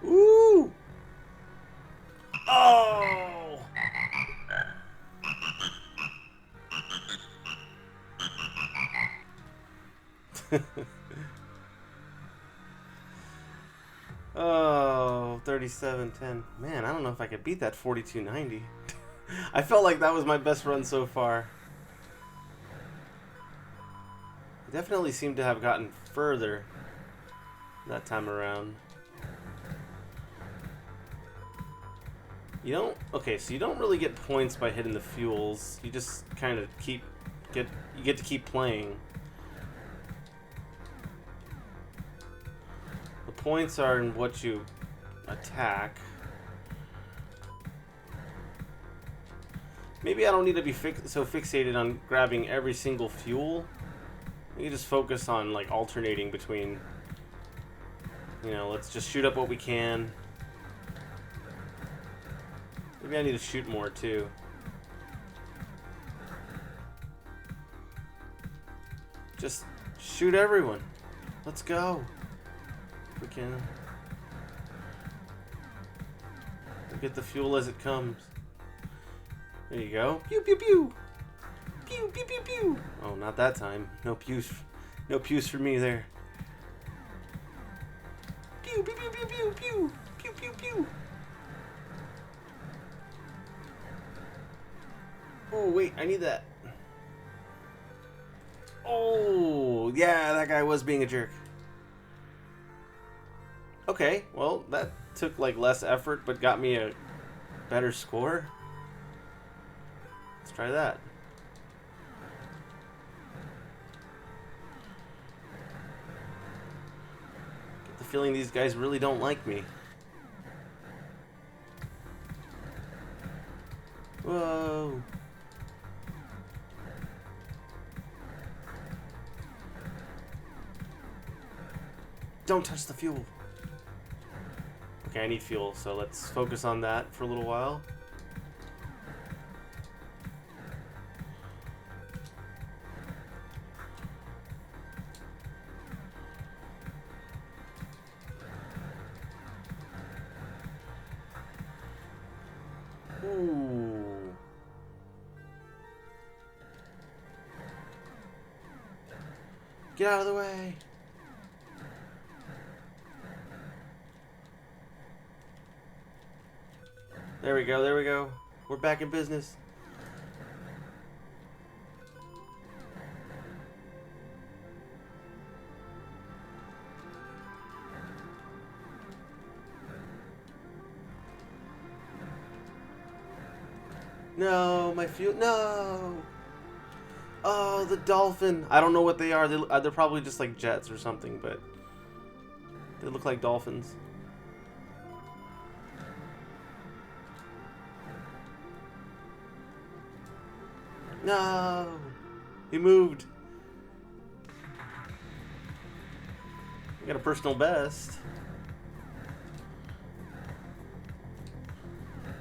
Speaker 1: Ooh. Oh. Oh, 37-10. Man, I don't know if I could beat that 42-90. I felt like that was my best run so far. I definitely seemed to have gotten further that time around. You don't... Okay, so you don't really get points by hitting the fuels. You just kind of you get to keep playing. The points are in what you attack. Maybe I don't need to be so fixated on grabbing every single fuel. You can just focus on like alternating between, you know, let's just shoot up what we can. Maybe I need to shoot more too. Just shoot everyone. Let's go. If we can. We'll get the fuel as it comes. There you go. Pew pew pew. Pew pew pew pew. Oh, not that time. No pews. No pews for me there. Pew pew pew pew pew pew. Pew pew pew. Oh wait, I need that. Oh yeah, that guy was being a jerk. Okay, well that took like less effort, but got me a better score. Let's try that. Get the feeling these guys really don't like me. Whoa. Don't touch the fuel. Okay, I need fuel, so let's focus on that for a little while. Ooh. Get out of the way. There we go, there we go. We're back in business. No, my fuel. No. Oh, the dolphin. I don't know what they are. They're probably just like jets or something, but they look like dolphins. No. He moved. I got a personal best.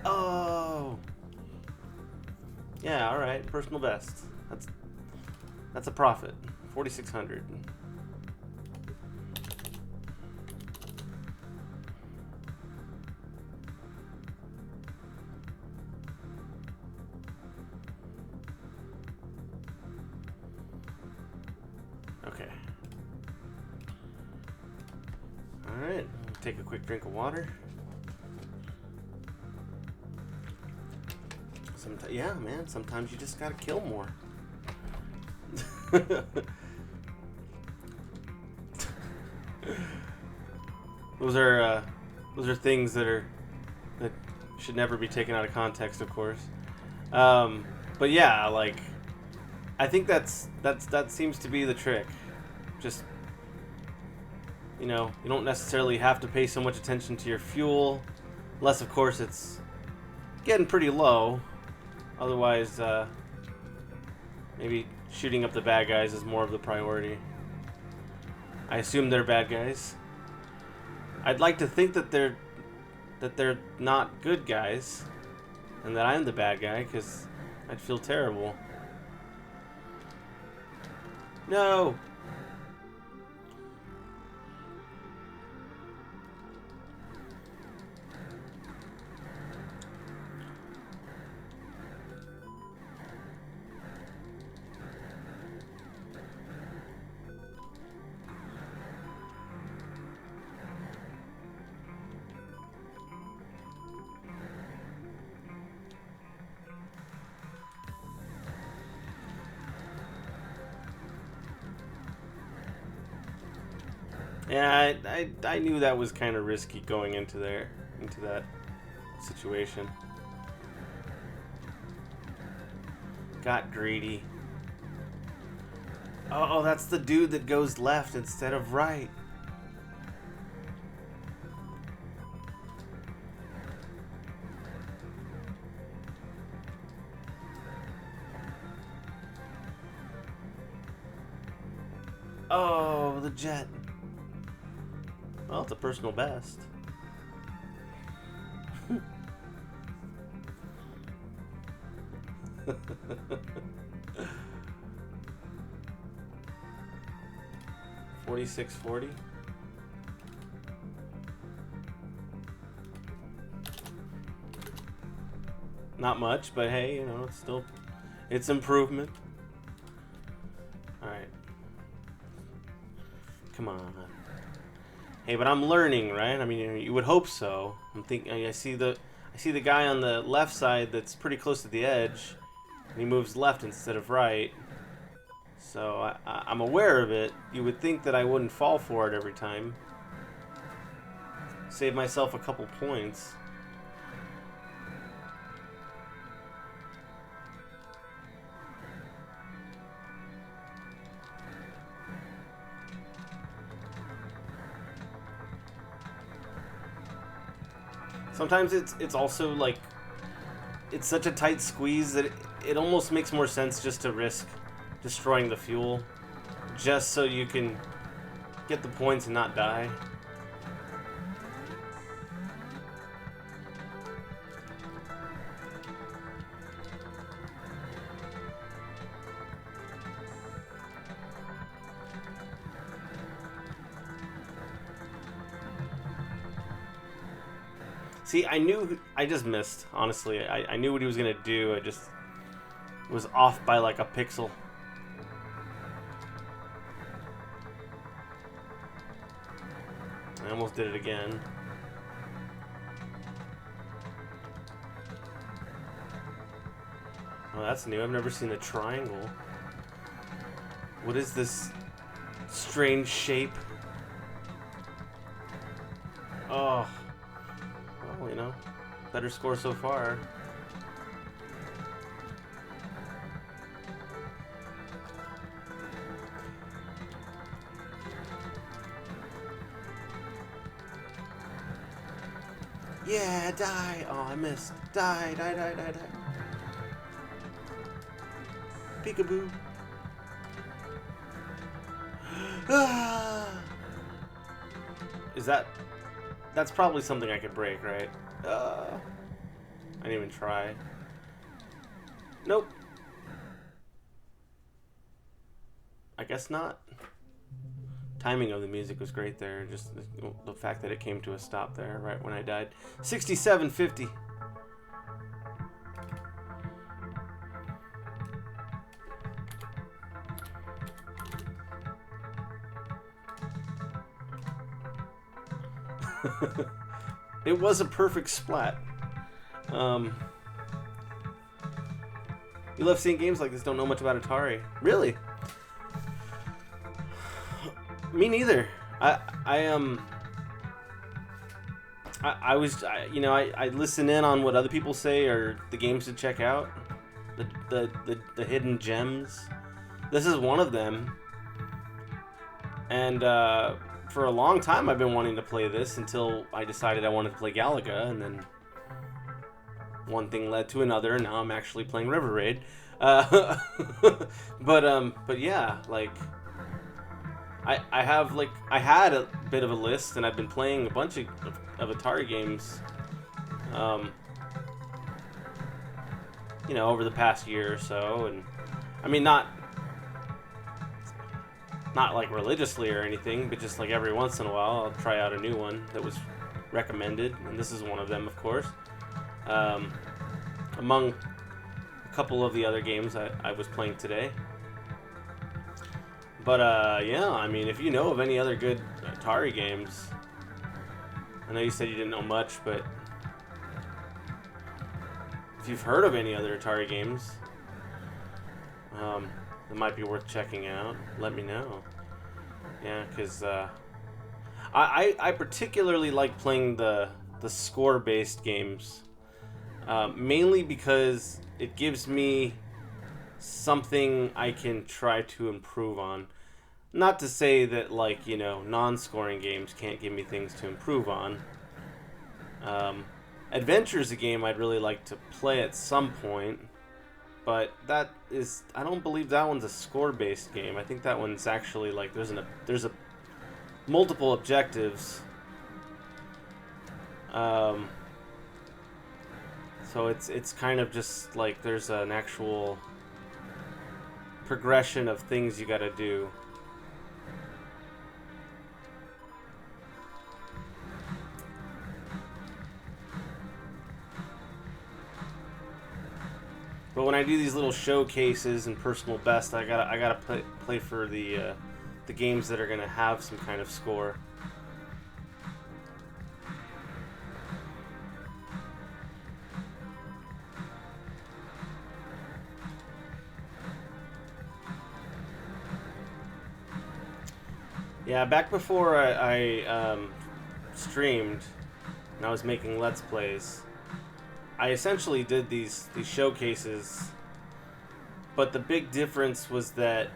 Speaker 1: Oh. Yeah, all right. Personal best. That's a profit. 4,600. take a quick drink of water. Yeah, man, sometimes you just gotta kill more. Those are things that should never be taken out of context, of course. But yeah, like, I think that seems to be the trick. Just, you know, you don't necessarily have to pay so much attention to your fuel, unless of course it's getting pretty low. Otherwise, maybe shooting up the bad guys is more of the priority. I assume they're bad guys. I'd like to think that they're not good guys, and that I'm the bad guy, because I'd feel terrible. No! Yeah, I knew that was kind of risky going into that situation. Got greedy. Oh, that's the dude that goes left instead of right. Oh, the jet. Well, it's a personal best. $46.40. Not much, but hey, you know, it's improvement. All right. Come on. Hey, but I'm learning, right? I mean, you would hope so. I'm thinking. I see the guy on the left side that's pretty close to the edge, and he moves left instead of right. So I'm aware of it. You would think that I wouldn't fall for it every time. Save myself a couple points. Sometimes it's also like, it's such a tight squeeze that it almost makes more sense just to risk destroying the fuel, just so you can get the points and not die. See, I just missed, honestly. I knew what he was going to do. I just was off by like a pixel. I almost did it again. Oh, that's new. I've never seen a triangle. What is this strange shape? Oh. Well, you know, better score so far. Yeah, die! Oh, I missed. Die. Peekaboo. Ah! Is that... That's probably something I could break, right? I didn't even try. Nope. I guess not. Timing of the music was great there. Just the fact that it came to a stop there right when I died. 67.50. It was a perfect splat. You love seeing games like this, don't know much about Atari. Really? Me neither. I listen in on what other people say or the games to check out. The hidden gems. This is one of them. And for a long time I've been wanting to play this until I decided I wanted to play Galaga, and then one thing led to another, and now I'm actually playing River Raid. But yeah, like I had a bit of a list, and I've been playing a bunch of Atari games, over the past year or so, and I mean not like religiously or anything, but just like every once in a while I'll try out a new one that was recommended, and this is one of them, of course. Among a couple of the other games I was playing today. But yeah, I mean, if you know of any other good Atari games, I know you said you didn't know much, but if you've heard of any other Atari games that might be worth checking out, let me know. Yeah, because I particularly like playing the score-based games, mainly because it gives me something I can try to improve on. Not to say that, like, non-scoring games can't give me things to improve on. Adventure is a game I'd really like to play at some point, but I don't believe that one's a score-based game. I think that one's actually, like, there's a multiple objectives. So it's kind of just like there's an actual progression of things you gotta do. But when I do these little showcases and personal best, I gotta play for the games that are gonna have some kind of score. Yeah, back before I streamed and I was making Let's Plays, I essentially did these showcases, but the big difference was that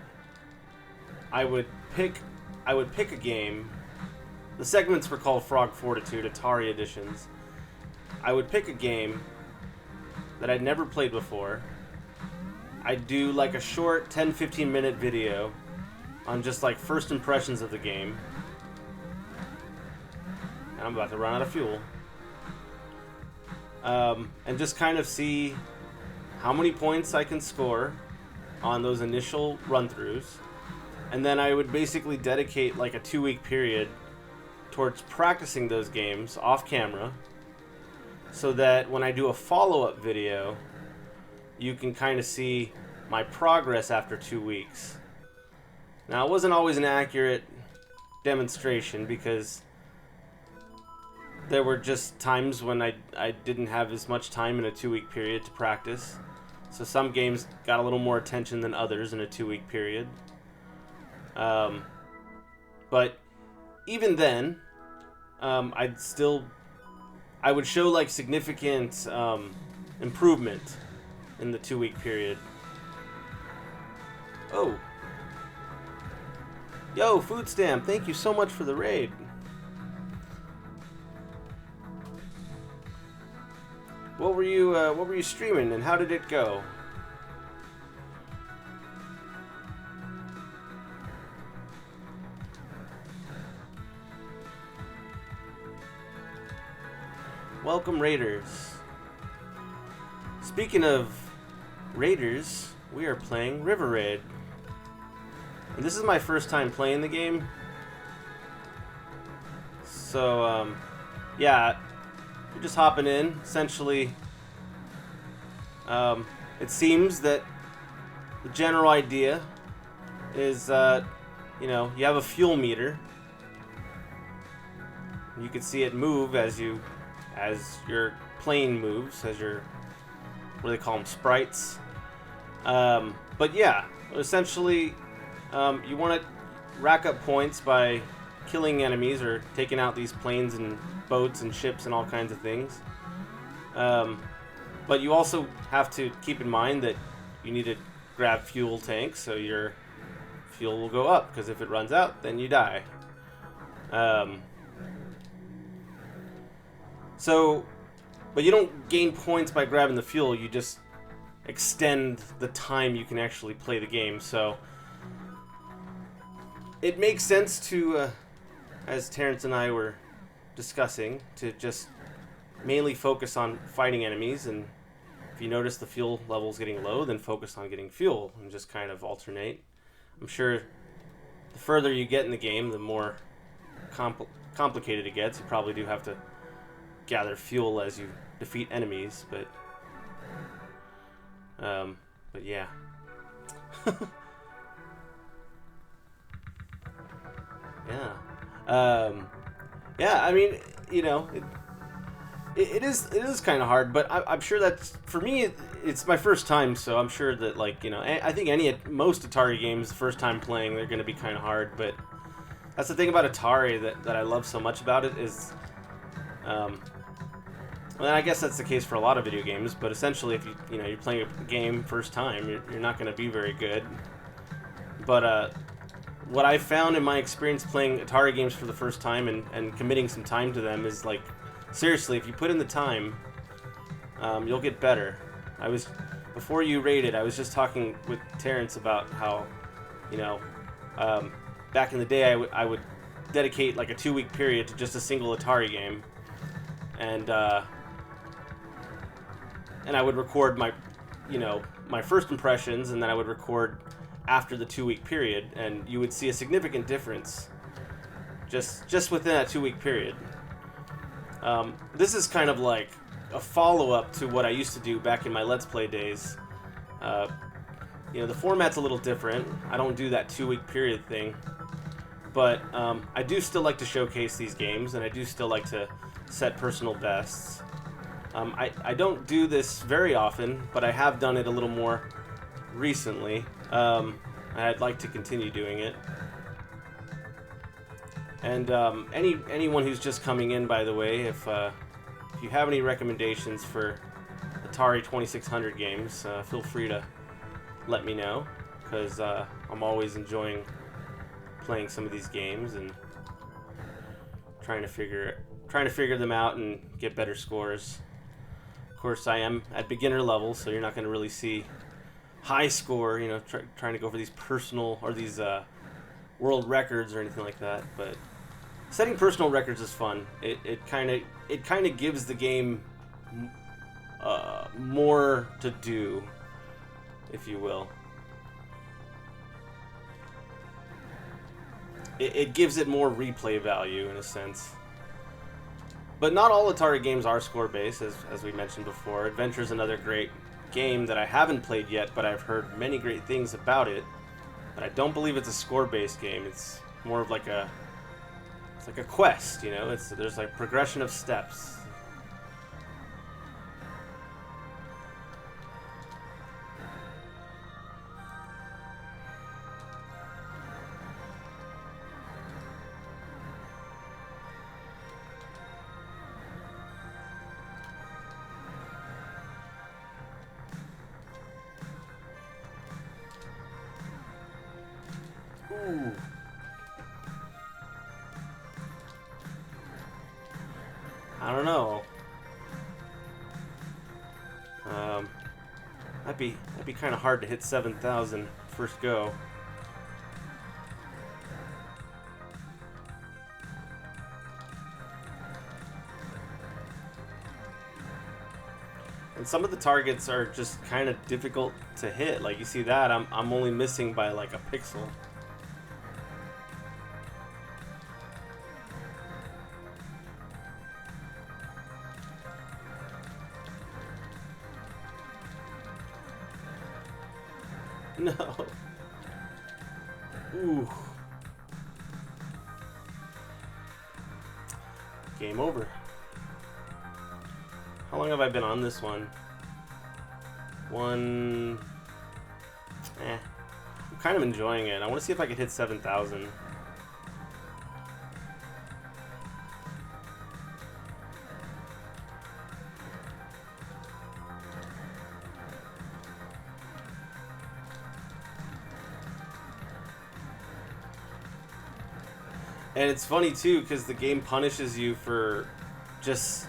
Speaker 1: I would pick a game. The segments were called Frog Fortitude Atari editions. I would pick a game that I'd never played before. I'd do like a short 10-15 minute video on just like first impressions of the game. And I'm about to run out of fuel. And just kind of see how many points I can score on those initial run-throughs. And then I would basically dedicate like a 2-week period towards practicing those games off camera, so that when I do a follow-up video, you can kind of see my progress after 2 weeks. Now, it wasn't always an accurate demonstration because there were just times when I didn't have as much time in a 2-week period to practice. So some games got a little more attention than others in a 2-week period. But even then, I would show like significant improvement in the 2-week period. Oh. Yo, Food Stamp, thank you so much for the raid. What were you streaming, and how did it go? Welcome, Raiders. Speaking of Raiders, we are playing River Raid. And this is my first time playing the game. So, yeah, you're just hopping in. Essentially, it seems that the general idea is, you have a fuel meter. You can see it move as your plane moves, as your, what do they call them, sprites. But yeah, essentially, you want to rack up points by killing enemies or taking out these planes and boats and ships and all kinds of things. But you also have to keep in mind that you need to grab fuel tanks, so your fuel will go up, because if it runs out, then you die. But you don't gain points by grabbing the fuel, you just extend the time you can actually play the game. So it makes sense to, as Terrence and I were discussing, to just mainly focus on fighting enemies, and if you notice the fuel levels getting low, then focus on getting fuel and just kind of alternate. I'm sure the further you get in the game, the more complicated it gets. You probably do have to gather fuel as you defeat enemies, but yeah. Yeah, I mean, you know, it is kind of hard, but I'm sure that's, for me, it's my first time, so I'm sure that, like, you know, I think most Atari games, the first time playing, they're going to be kind of hard, but that's the thing about Atari that I love so much about it is, well, I guess that's the case for a lot of video games, but essentially if you're playing a game first time, you're not going to be very good. But what I found in my experience playing Atari games for the first time and committing some time to them is, like, seriously, if you put in the time, you'll get better. Before you rated, I was just talking with Terrence about how, you know, back in the day I would dedicate like a 2-week period to just a single Atari game, and I would record my first impressions, and then I would record after the 2-week period, and you would see a significant difference just within that 2-week period. This is kind of like a follow-up to what I used to do back in my Let's Play days. The format's a little different. I don't do that 2-week period thing, but I do still like to showcase these games, and I do still like to set personal bests. I don't do this very often, but I have done it a little more recently. I'd like to continue doing it. And anyone who's just coming in, by the way, if you have any recommendations for Atari 2600 games, feel free to let me know, because I'm always enjoying playing some of these games and trying to figure them out and get better scores. Of course, I am at beginner level, so you're not going to really see high score, trying to go for these personal or these world records or anything like that. But setting personal records is fun. It kind of gives the game more to do, if you will. It gives it more replay value in a sense. But not all Atari games are score-based, as we mentioned before. Adventure's another great game that I haven't played yet, but I've heard many great things about it. But I don't believe it's a score-based game. It's more of like a quest, there's like progression of steps. Ooh. I don't know. That'd be kind of hard to hit 7,000 first go. And some of the targets are just kind of difficult to hit. Like, you see that, I'm only missing by like a pixel. No. Ooh. Game over. How long have I been on this one? I'm kind of enjoying it. I want to see if I could hit 7,000. And it's funny too, because the game punishes you for just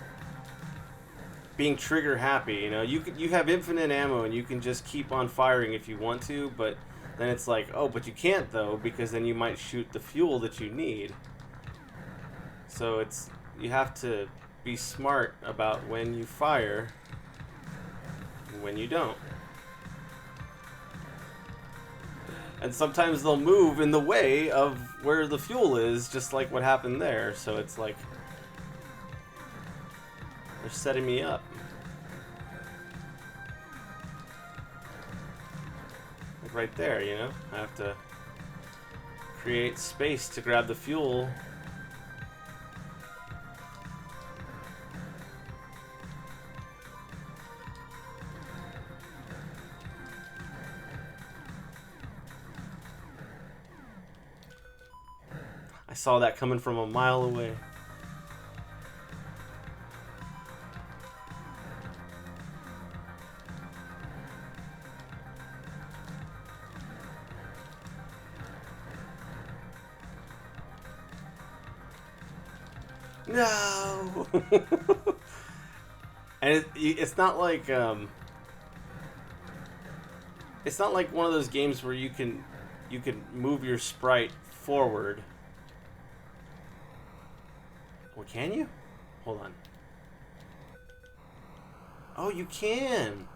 Speaker 1: being trigger happy. You know, you have infinite ammo and you can just keep on firing if you want to, but then it's like, oh, but you can't though, because then you might shoot the fuel that you need. So you have to be smart about when you fire and when you don't. And sometimes they'll move in the way of where the fuel is, just like what happened there. So it's like they're setting me up. Like right there, you know? I have to create space to grab the fuel. I saw that coming from a mile away. No! And it's not like it's not like one of those games where you can move your sprite forward. Or can you? Hold on. Oh, you can.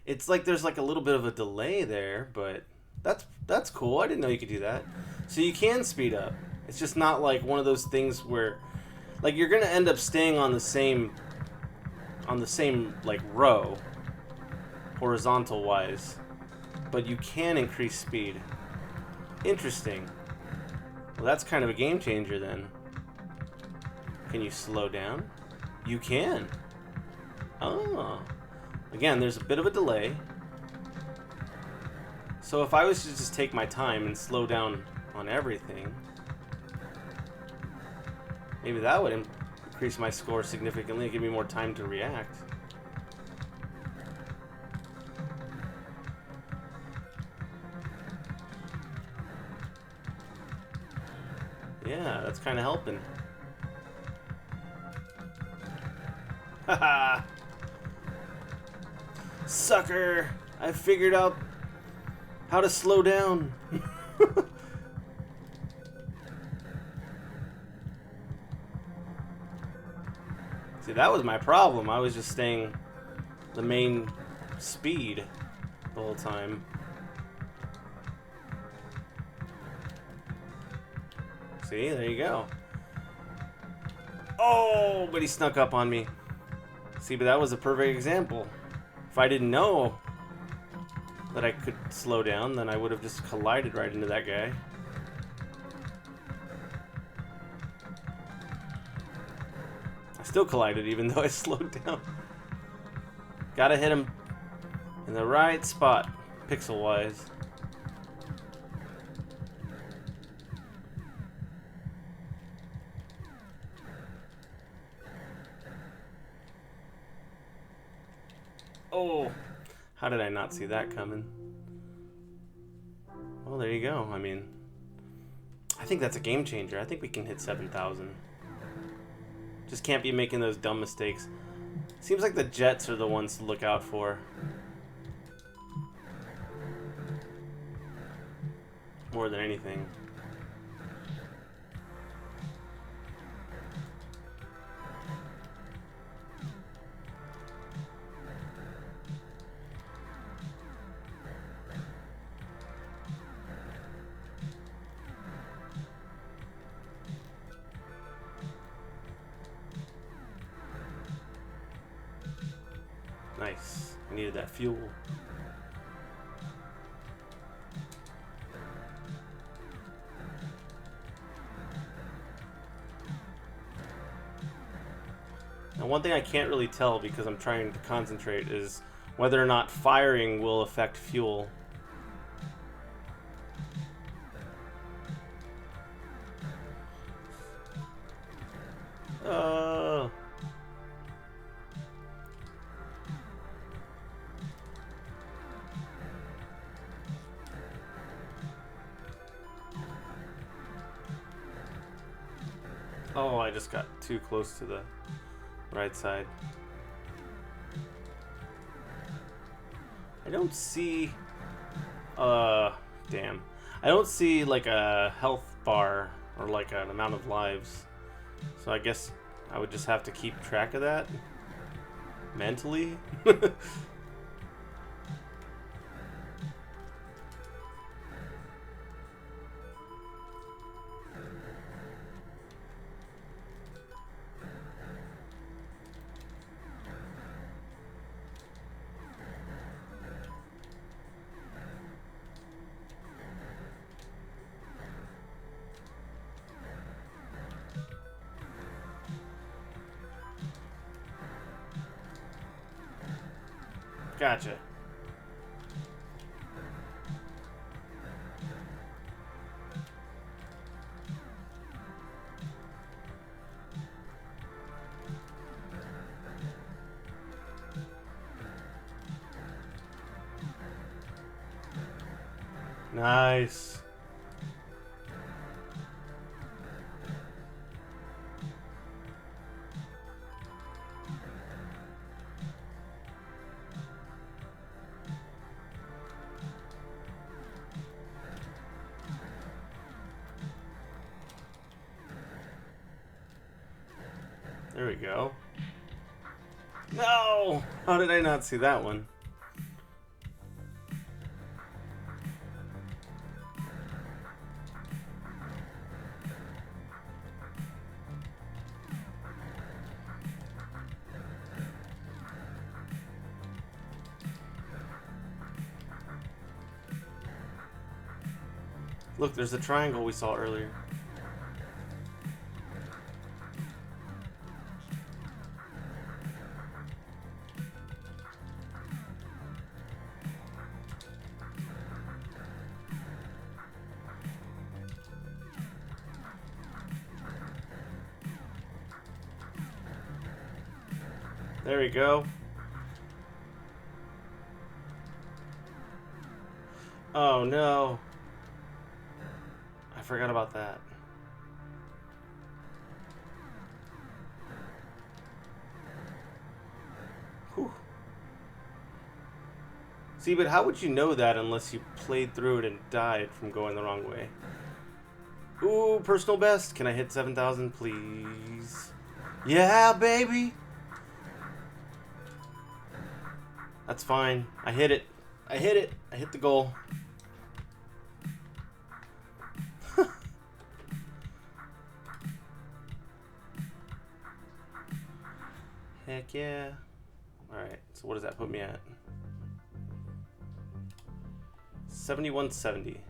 Speaker 1: It's like there's like a little bit of a delay there, but that's cool. I didn't know you could do that. So you can speed up. It's just not like one of those things where like you're going to end up staying on the same like row horizontal wise, but you can increase speed. Interesting. Well, that's kind of a game changer then. Can you slow down? You can. Oh. Again, there's a bit of a delay. So if I was to just take my time and slow down on everything, maybe that would increase my score significantly and give me more time to react. Yeah, that's kind of helping. Haha! Sucker! I figured out how to slow down. See, that was my problem. I was just staying the main speed the whole time. See, there you go. Oh, but he snuck up on me. See, but that was a perfect example. If I didn't know that I could slow down, then I would have just collided right into that guy. I still collided even though I slowed down. Gotta hit him in the right spot, pixel-wise. Oh, how did I not see that coming? Well, there you go. I mean, I think that's a game changer. I think we can hit 7,000. Just can't be making those dumb mistakes. Seems like the jets are the ones to look out for. More than anything. Nice. I needed that fuel. And one thing I can't really tell because I'm trying to concentrate is whether or not firing will affect fuel. Oh. Oh, I just got too close to the right side. I don't see... damn. I don't see, like, a health bar or, like, an amount of lives. So I guess I would just have to keep track of that mentally. Gotcha. Nice. There we go. No! How did I not see that one? Look, there's the triangle we saw earlier. There we go. Oh no. I forgot about that. Whew. See, but how would you know that unless you played through it and died from going the wrong way? Ooh, personal best. Can I hit 7,000, please? Yeah, baby. That's fine. I hit it. I hit it. I hit the goal. Heck yeah. Alright, so what does that put me at? 7170.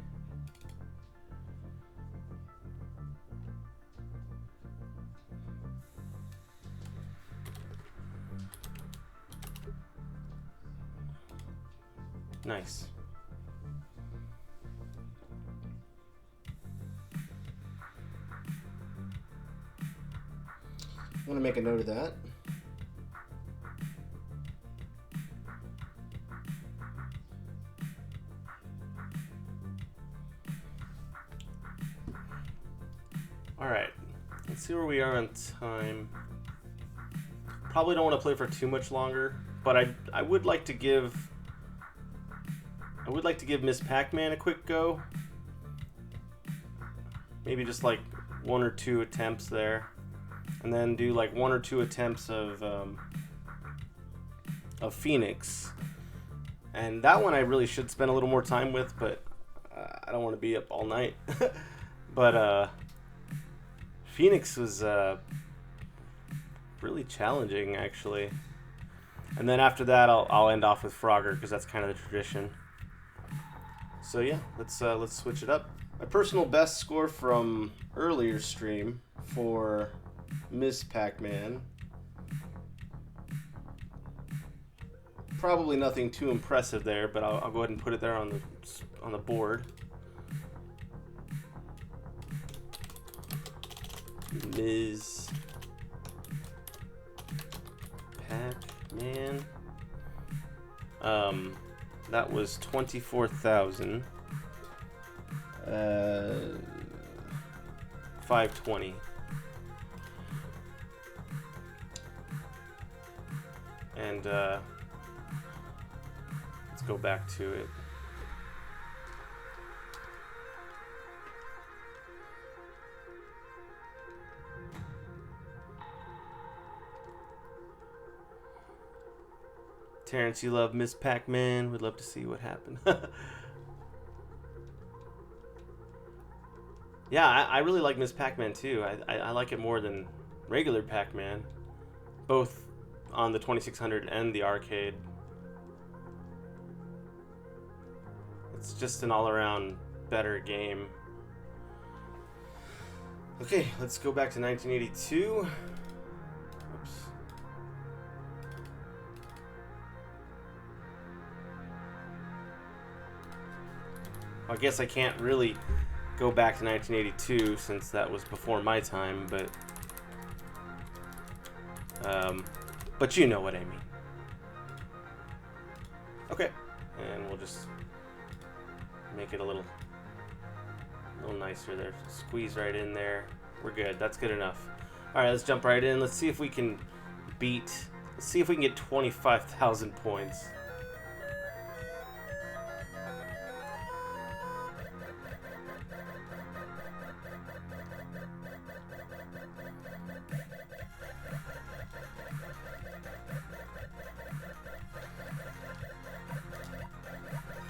Speaker 1: Nice. I'm going to make a note of that. Alright, let's see where we are on time. Probably don't want to play for too much longer, but I would like to give Miss Pac-Man a quick go. Maybe just like 1 or 2 attempts there, and then do like 1 or 2 attempts of Phoenix. And that one I really should spend a little more time with, but I don't want to be up all night. But Phoenix was really challenging, actually. And then after that, I'll end off with Frogger because that's kind of the tradition. So yeah, let's switch it up. My personal best score from earlier stream for Miss Pac-Man Probably nothing too impressive there, but I'll go ahead and put it there on the board. Ms. Pac-Man. That was 24,000. 520. And let's go back to it. Terrence, you love Miss Pac-Man. We'd love to see what happened. Yeah, I really like Miss Pac-Man too. I like it more than regular Pac-Man, both on the 2600 and the arcade. It's just an all-around better game. Okay, let's go back to 1982. Oops. I guess I can't really go back to 1982 since that was before my time, but you know what I mean. Okay, and we'll just make it a little nicer there. Squeeze right in there. We're good. That's good enough. All right, let's jump right in. Let's see if we can let's see if we can get 25,000 points.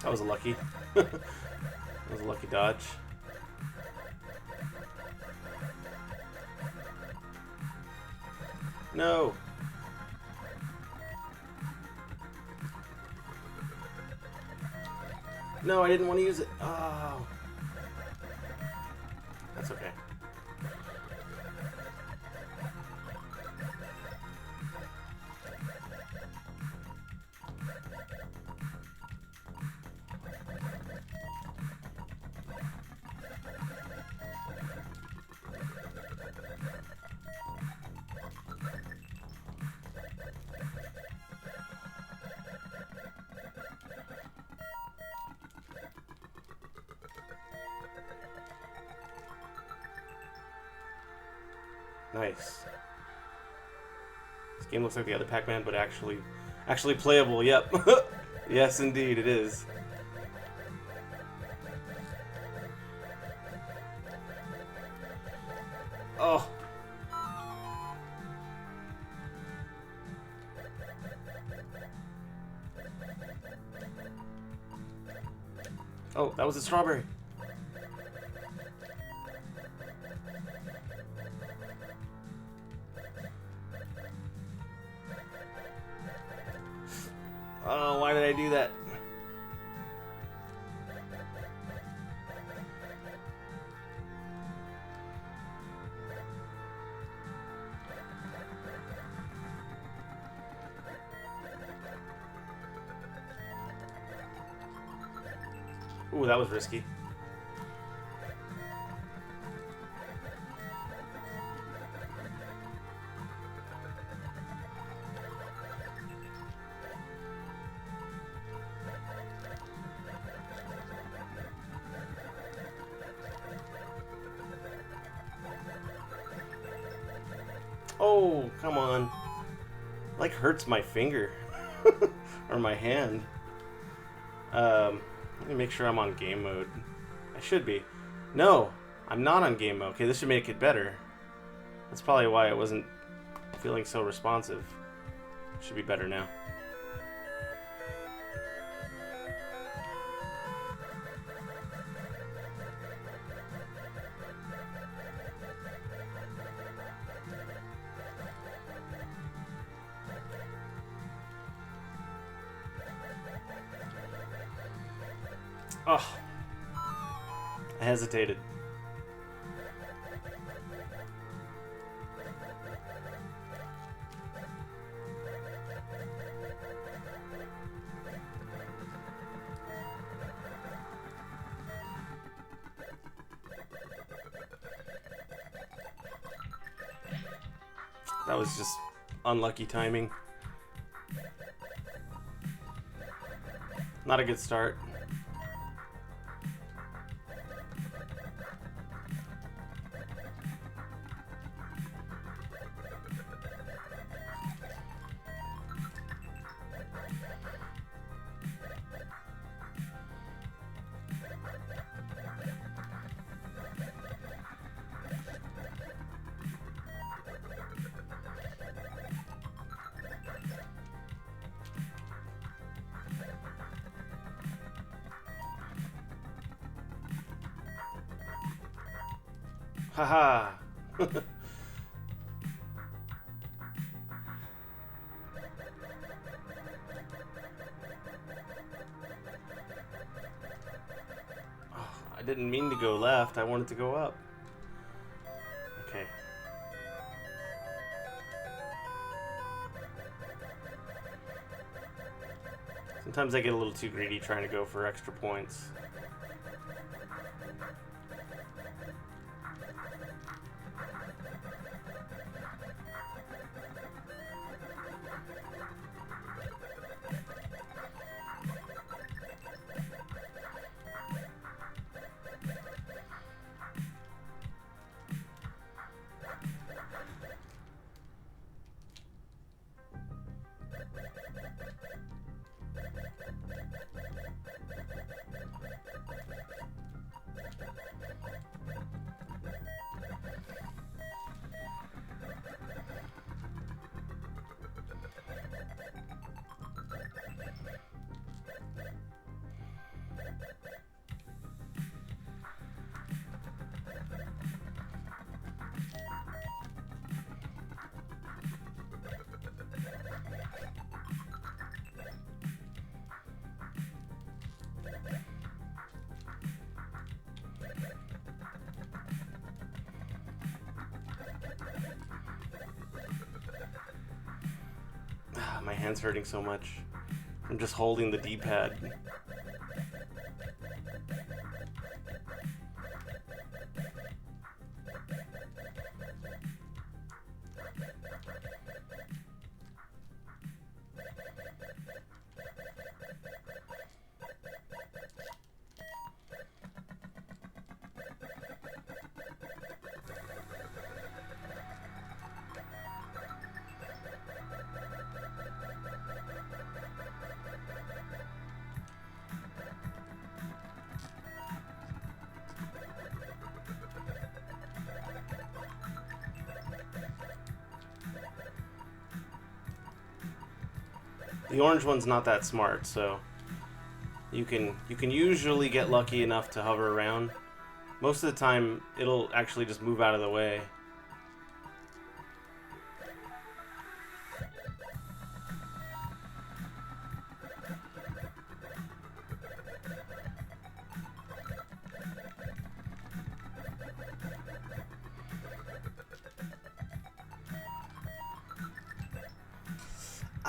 Speaker 1: That was a lucky. That was a lucky dodge. No. No, I didn't want to use it. Oh. That's okay. Nice. This game looks like the other Pac-Man, but actually playable. Yep. Yes, indeed, it is. Oh. Oh, that was a strawberry. Oh, why did I do that? Ooh, that was risky. Oh, come on. Like hurts my finger. Or my hand. Let me make sure I'm on game mode. I should be. No, I'm not on game mode. Okay, this should make it better. That's probably why it wasn't feeling so responsive. Should be better now. Oh, I hesitated. That was just unlucky timing. Not a good start. Haha. I didn't mean to go left. I wanted to go up. Okay. Sometimes I get a little too greedy trying to go for extra points. My hand's hurting so much. I'm just holding the D-pad. The orange one's not that smart, so you can usually get lucky enough to hover around. Most of the time, it'll actually just move out of the way.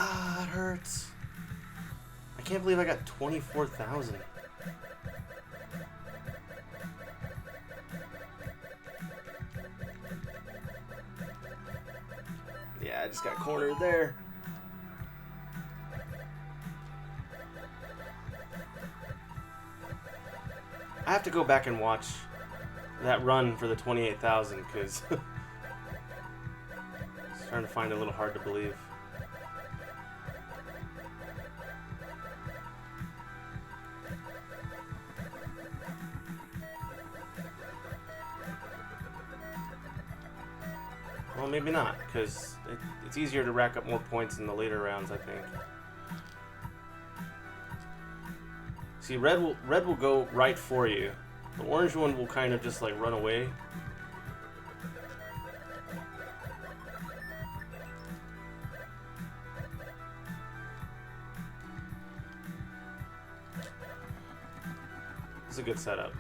Speaker 1: Ah, it hurts. I can't believe I got 24,000. Yeah, I just got cornered there. I have to go back and watch that run for the 28,000 because it's starting to find it a little hard to believe. Well, maybe not, because it's easier to rack up more points in the later rounds, I think. See, red will go right for you. The orange one will kind of just like run away. It's a good setup.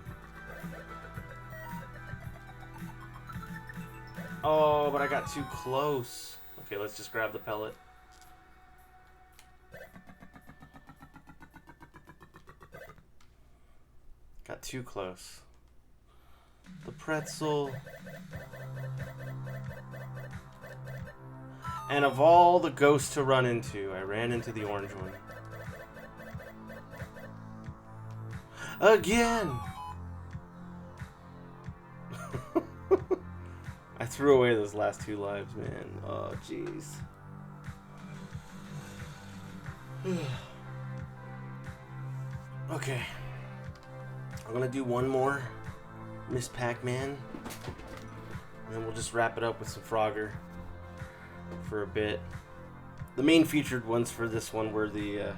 Speaker 1: Oh, but I got too close. Okay, let's just grab the pellet. Got too close. The pretzel. And of all the ghosts to run into, I ran into the orange one. Again! I threw away those last 2 lives, man. Oh, jeez. Okay. I'm gonna do one more Miss Pac-Man. And then we'll just wrap it up with some Frogger for a bit. The main featured ones for this one were the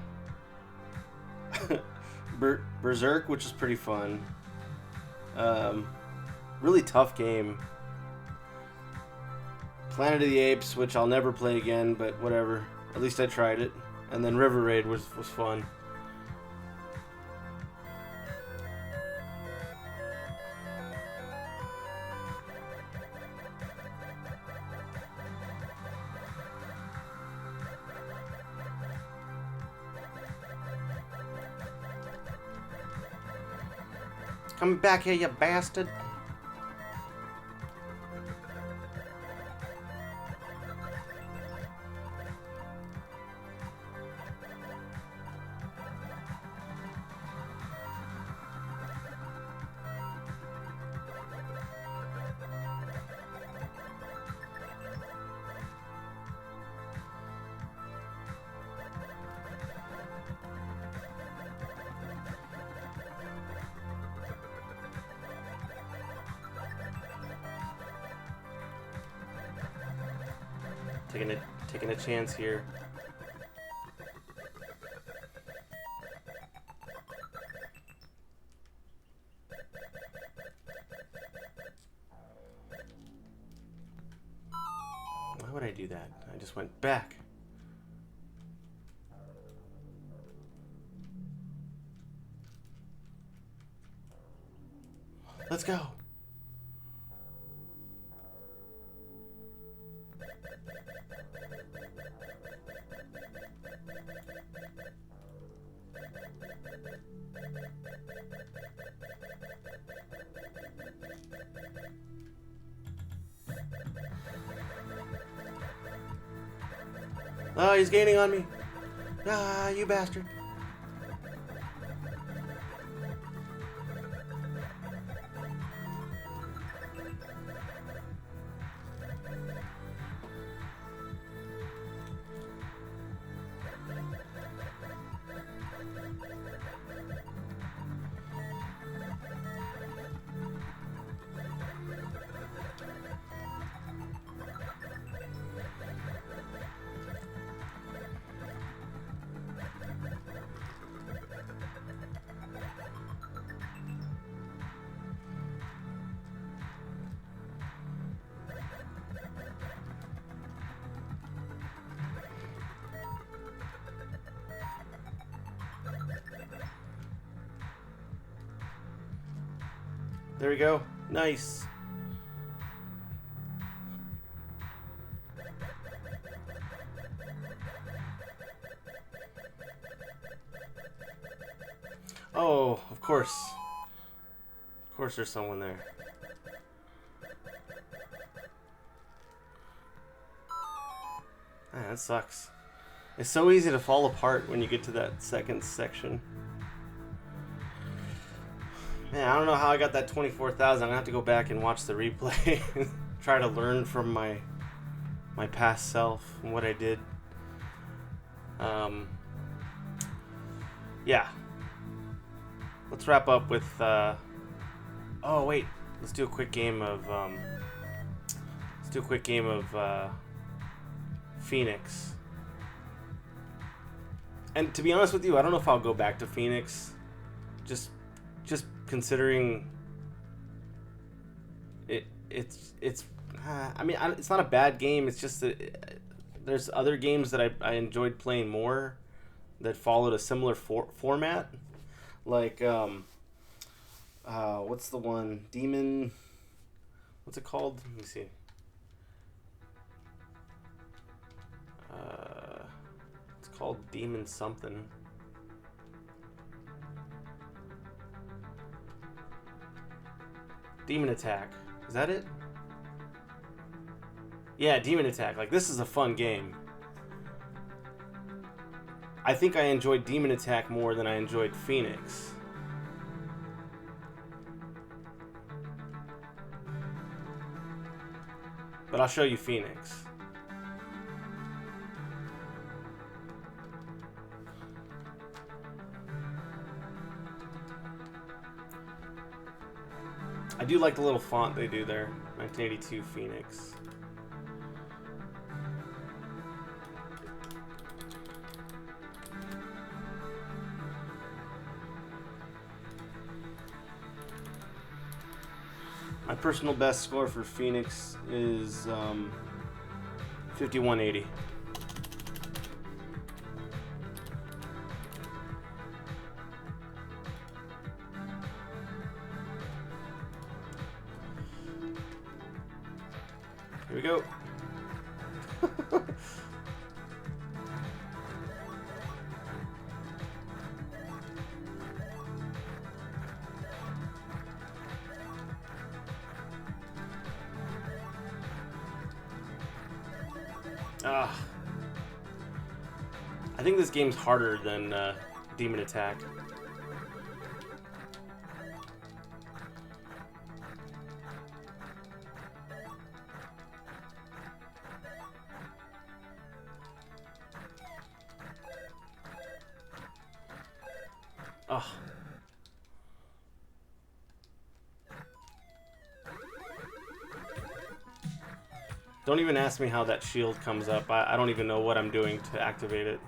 Speaker 1: Berzerk, which is pretty fun. Really tough game. Planet of the Apes, which I'll never play again, but whatever. At least I tried it. And then River Raid was fun. Come back here, you bastard. Taking a chance here. Why would I do that? I just went back. Let's go. Oh, he's gaining on me. Ah, you bastard. There we go. Nice. Oh, of course. Of course there's someone there. Ah, that sucks. It's so easy to fall apart when you get to that second section. Man, I don't know how I got that 24,000. I'm gonna have to go back and watch the replay. Try to learn from my past self and what I did. Yeah. Let's wrap up with. Oh wait, let's do a quick game of. Phoenix. And to be honest with you, I don't know if I'll go back to Phoenix. Just considering it's I mean, it's not a bad game. It's just that there's other games that I enjoyed playing more that followed a similar format, like what's the one, Demon, what's it called, let me see, it's called Demon something. Demon Attack. Is that it? Yeah, Demon Attack. Like, this is a fun game. I think I enjoyed Demon Attack more than I enjoyed Phoenix. But I'll show you Phoenix. I do like the little font they do there. 1982 Phoenix. My personal best score for Phoenix is 5180. Here we go. I think this game's harder than Demon Attack. Ugh. Don't even ask me how that shield comes up. I don't even know what I'm doing to activate it.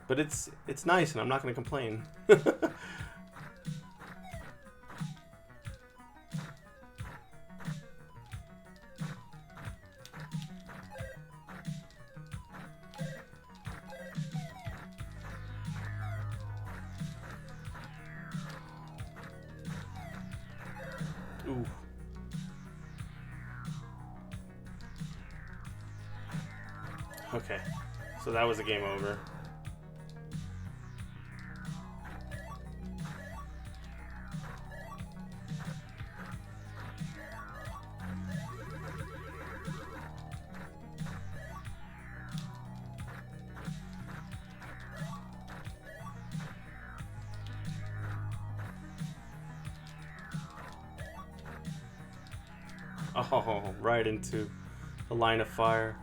Speaker 1: But it's nice, and I'm not going to complain. Ooh. Okay, so that was a game over. Oh, right into the line of fire.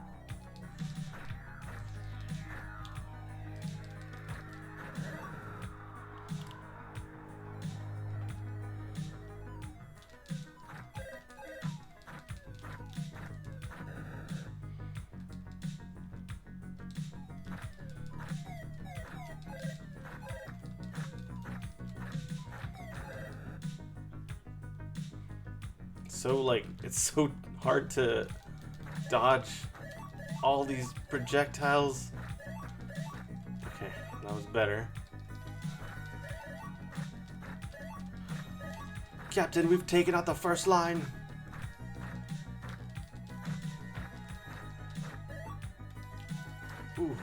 Speaker 1: So, like, it's so hard to dodge all these projectiles. Okay, that was better. Captain, we've taken out the first line. Ooh.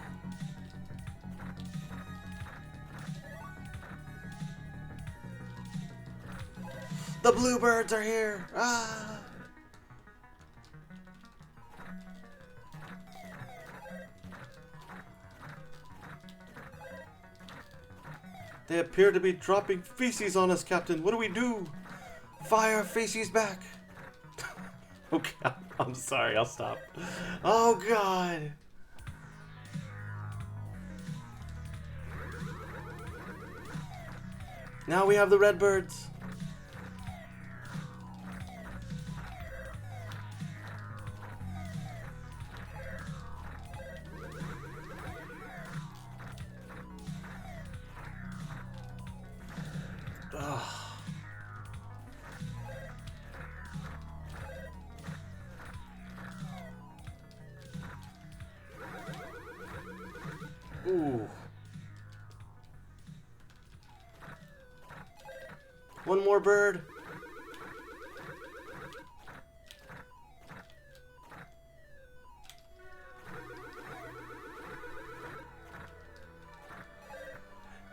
Speaker 1: The bluebirds are here! Ah! They appear to be dropping feces on us, Captain. What do we do? Fire feces back! Okay, I'm sorry, I'll stop. Oh, God! Now we have the redbirds. Ooh. One more bird.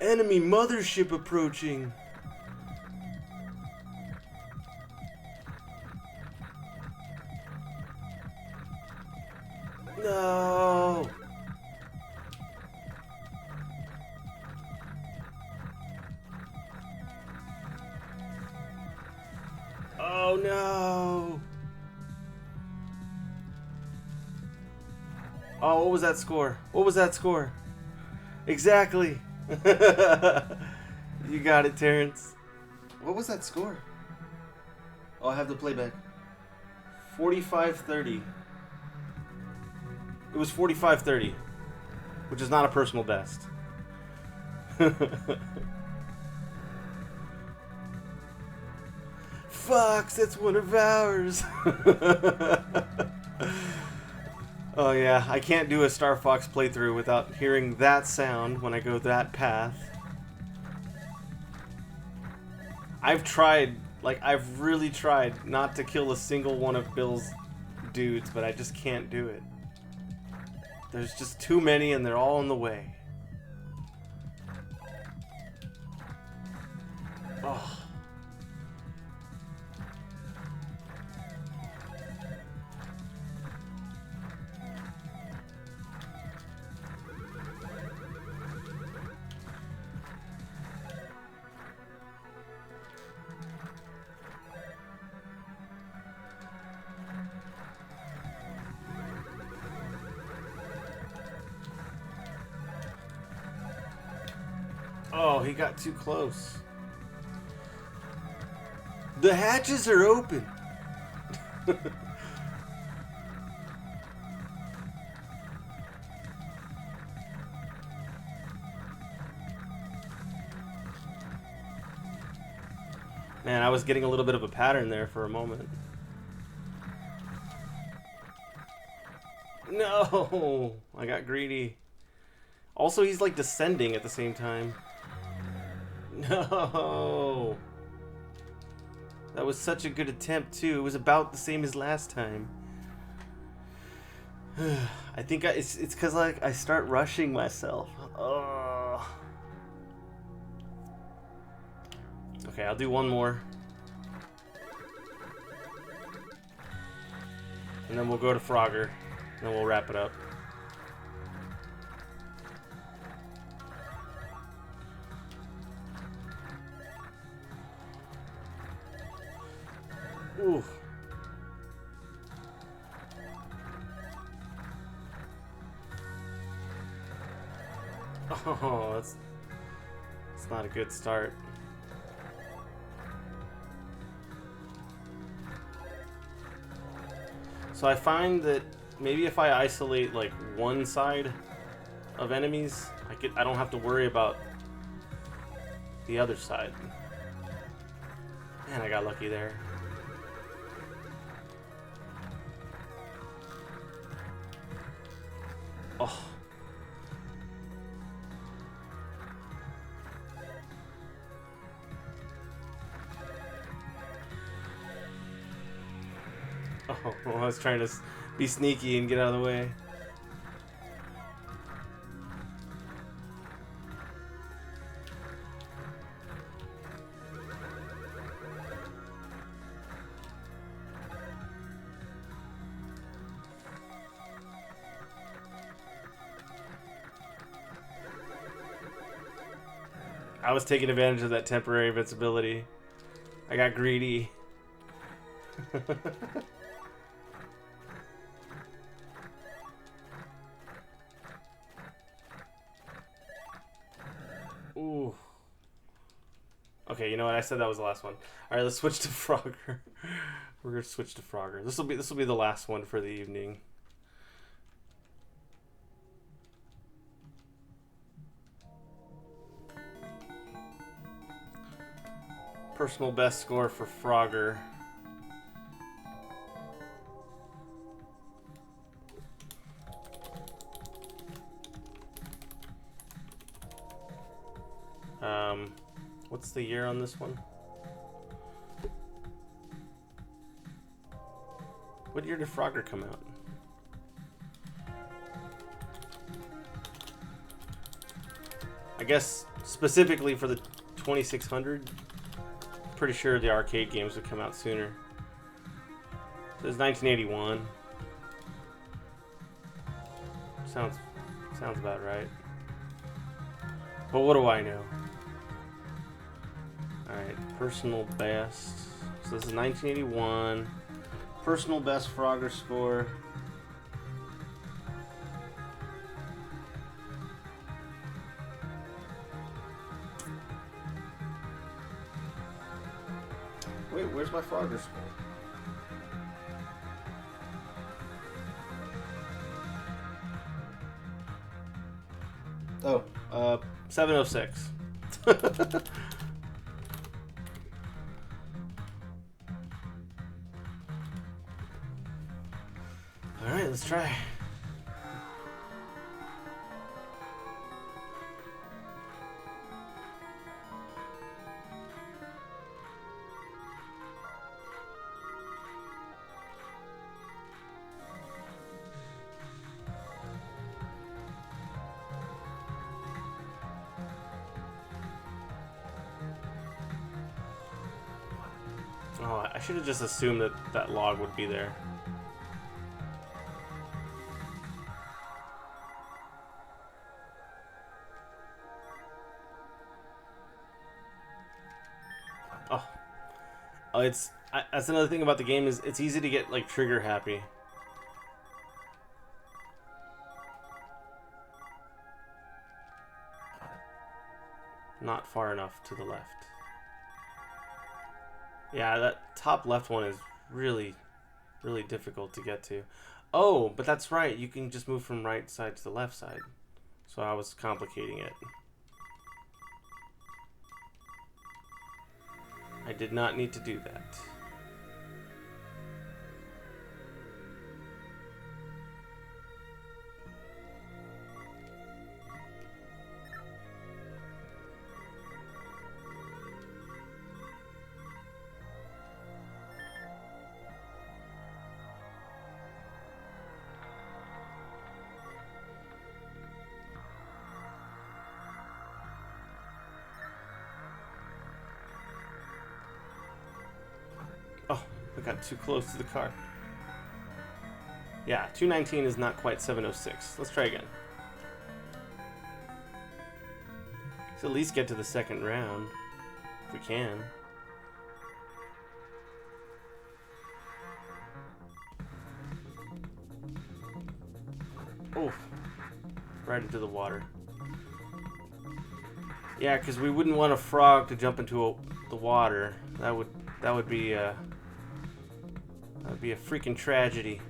Speaker 1: Enemy mothership approaching. What was that score? What was that score? Exactly. You got it, Terrence. What was that score? Oh, I have the playback. 45-30. It was 45-30, which is not a personal best. Fox, that's one of ours. Oh yeah, I can't do a Star Fox playthrough without hearing that sound when I go that path. I've tried, like I've really tried not to kill a single one of Bill's dudes, but I just can't do it. There's just too many and they're all in the way. Oh. Oh, he got too close. The hatches are open. Man, I was getting a little bit of a pattern there for a moment. No, I got greedy. Also, he's like descending at the same time. No. That was such a good attempt too. It was about the same as last time. I think it's because like I start rushing myself. Oh. Okay, I'll do one more. And then we'll go to Frogger. And then we'll wrap it up. Ooh. Oh, that's not a good start. So I find that maybe if I isolate like one side of enemies, I don't have to worry about the other side. Man, I got lucky there. Oh. Oh, well, I was trying to be sneaky and get out of the way. I was taking advantage of that temporary invincibility. I got greedy. Ooh. Okay, you know what? I said that was the last one. All right, let's switch to Frogger. We're gonna switch to Frogger. This will be the last one for the evening. Personal best score for Frogger. What's the year on this one? What year did Frogger come out? I guess specifically for the 2600. Pretty sure the arcade games would come out sooner. So it's 1981. Sounds about right. But what do I know? Alright, personal best. So this is 1981. Personal best Frogger score. Wait, where's my Frogger skull? Oh, 706. Alright, let's try. Oh, I should have just assumed that that log would be there. Oh, that's another thing about the game is it's easy to get like trigger happy. Not far enough to the left. Yeah, that top left one is really, really difficult to get to. Oh, but that's right. You can just move from right side to the left side. So I was complicating it. I did not need to do that. Oh, I got too close to the car. Yeah, 219 is not quite 706. Let's try again. Let's at least get to the second round, if we can. Oh, right into the water. Yeah, because we wouldn't want a frog to jump into the water. That would be a freaking tragedy.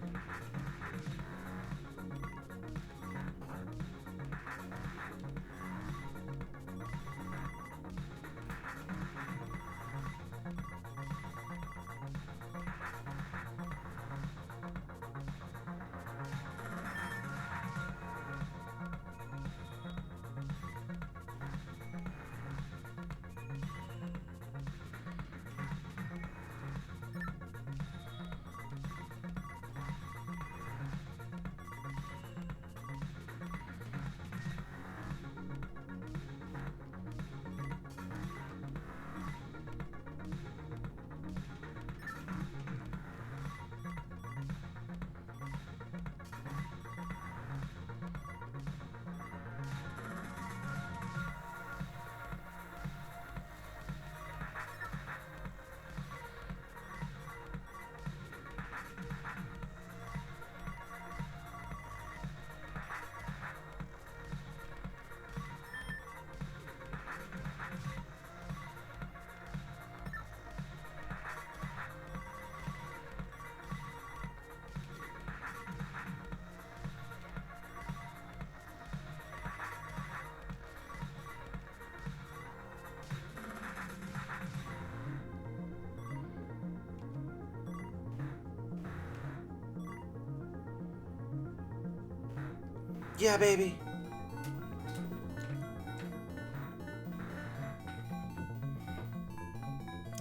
Speaker 1: Yeah, baby.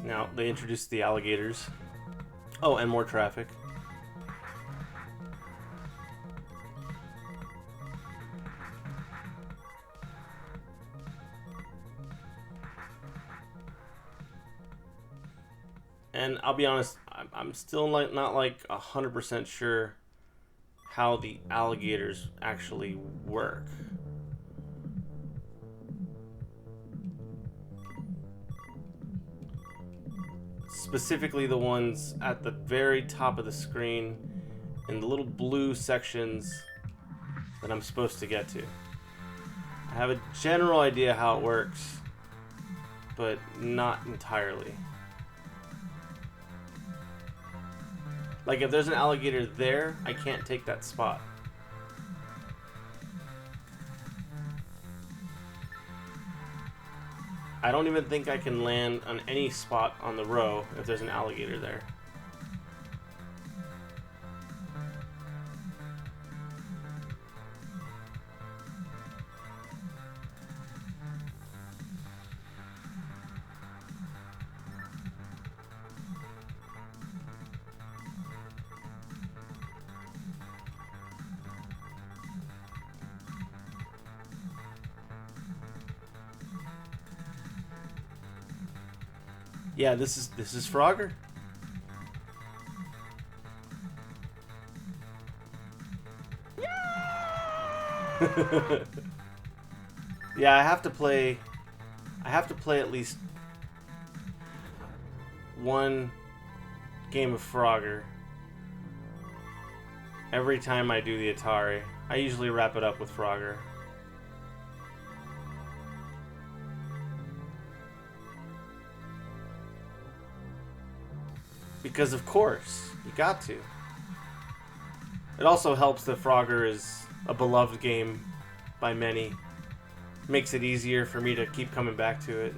Speaker 1: Now, they introduced the alligators. Oh, and more traffic. And I'll be honest, I'm still not like 100% sure how the alligators actually work. Specifically the ones at the very top of the screen in the little blue sections that I'm supposed to get to. I have a general idea how it works, but not entirely. Like, if there's an alligator there, I can't take that spot. I don't even think I can land on any spot on the row if there's an alligator there. Yeah, this is Frogger. Yeah, I have to play at least one game of Frogger every time I do the Atari. I usually wrap it up with Frogger. Because of course, you got to. It also helps that Frogger is a beloved game by many. Makes it easier for me to keep coming back to it.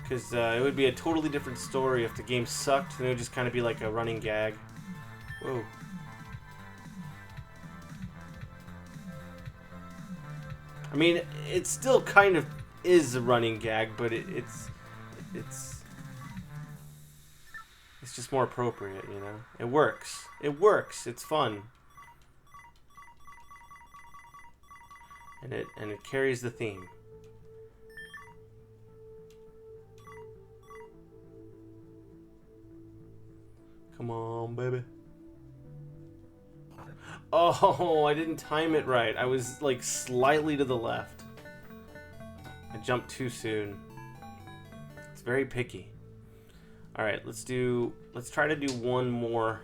Speaker 1: Because it would be a totally different story if the game sucked, and it would just kind of be like a running gag. Whoa. I mean, it still kind of is a running gag, but it's just more appropriate, you know? It works. It works. It's fun. And it carries the theme. Come on, baby. Oh, I didn't time it right. I was like slightly to the left. I jumped too soon. It's very picky. All right, let's try to do one more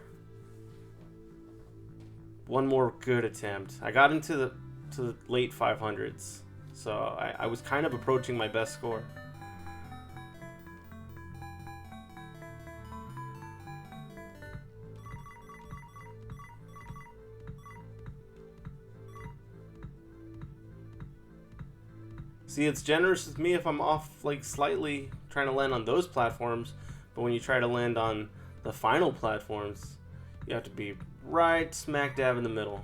Speaker 1: good attempt. I got into the late 500s, so I was kind of approaching my best score. See, it's generous with me if I'm off like slightly trying to land on those platforms, but when you try to land on the final platforms, you have to be right smack dab in the middle.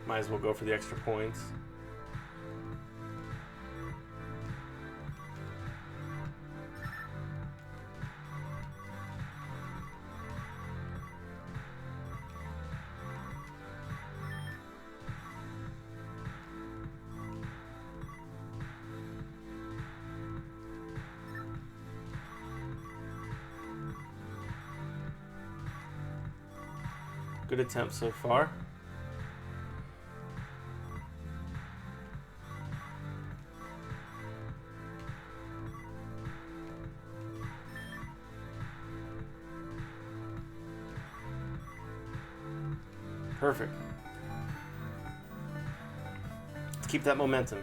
Speaker 1: Might as well go for the extra points. Good attempt so far. Perfect. Let's keep that momentum.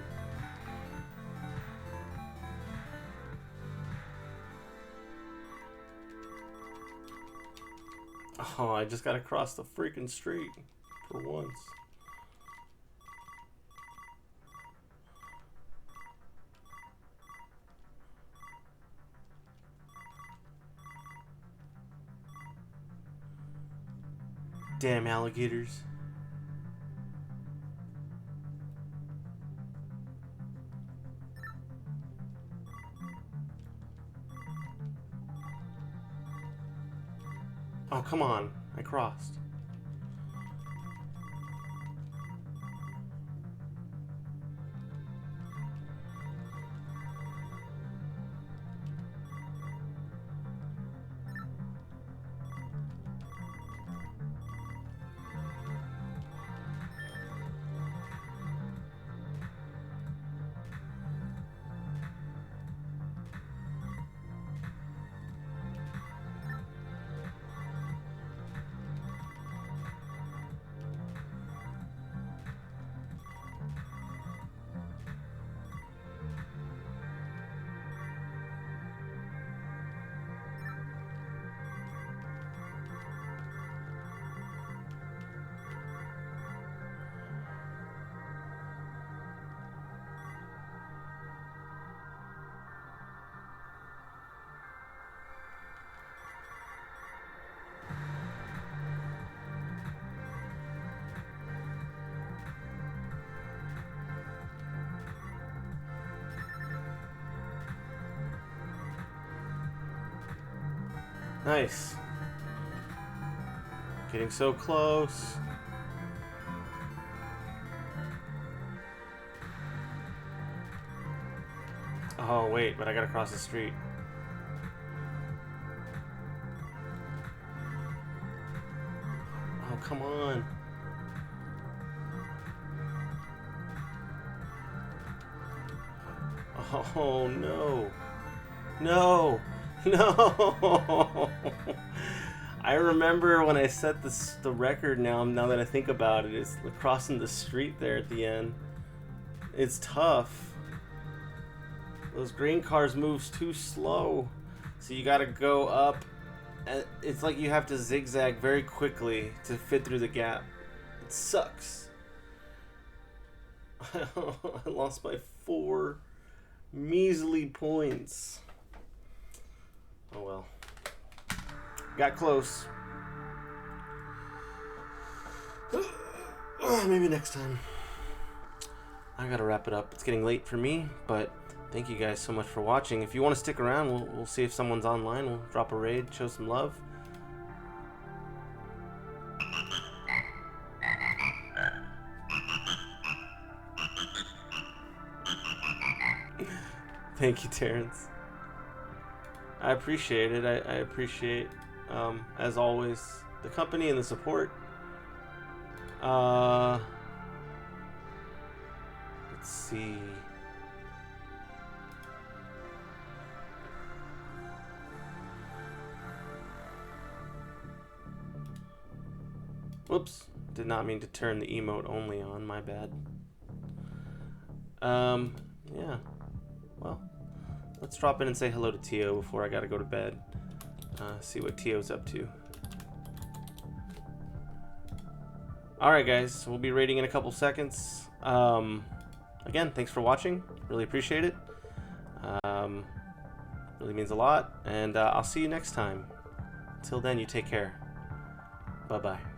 Speaker 1: Oh, I just gotta cross the freaking street for once. Damn alligators. Oh, come on. I crossed. Nice. Getting so close. Oh, wait, but I gotta cross the street. Oh, come on. Oh, no. No. No. I remember when I set the record now that I think about it, is crossing the street there at the end. It's tough. Those green cars moves too slow. So you gotta go up. And it's like you have to zigzag very quickly to fit through the gap. It sucks. I lost by 4 measly points. Oh well. Got close. Maybe next time. I gotta wrap it up. It's getting late for me, but thank you guys so much for watching. If you want to stick around, we'll see if someone's online. We'll drop a raid, show some love. Thank you, Terrence. I appreciate it. I appreciate, as always, the company and the support. Let's see. Whoops. Did not mean to turn the emote only on. My bad. Yeah. Well, let's drop in and say hello to Tio before I gotta go to bed. See what Tio's up to. Alright guys, we'll be raiding in a couple seconds. Again, thanks for watching. Really appreciate it. Really means a lot. And I'll see you next time. Until then, you take care. Bye-bye.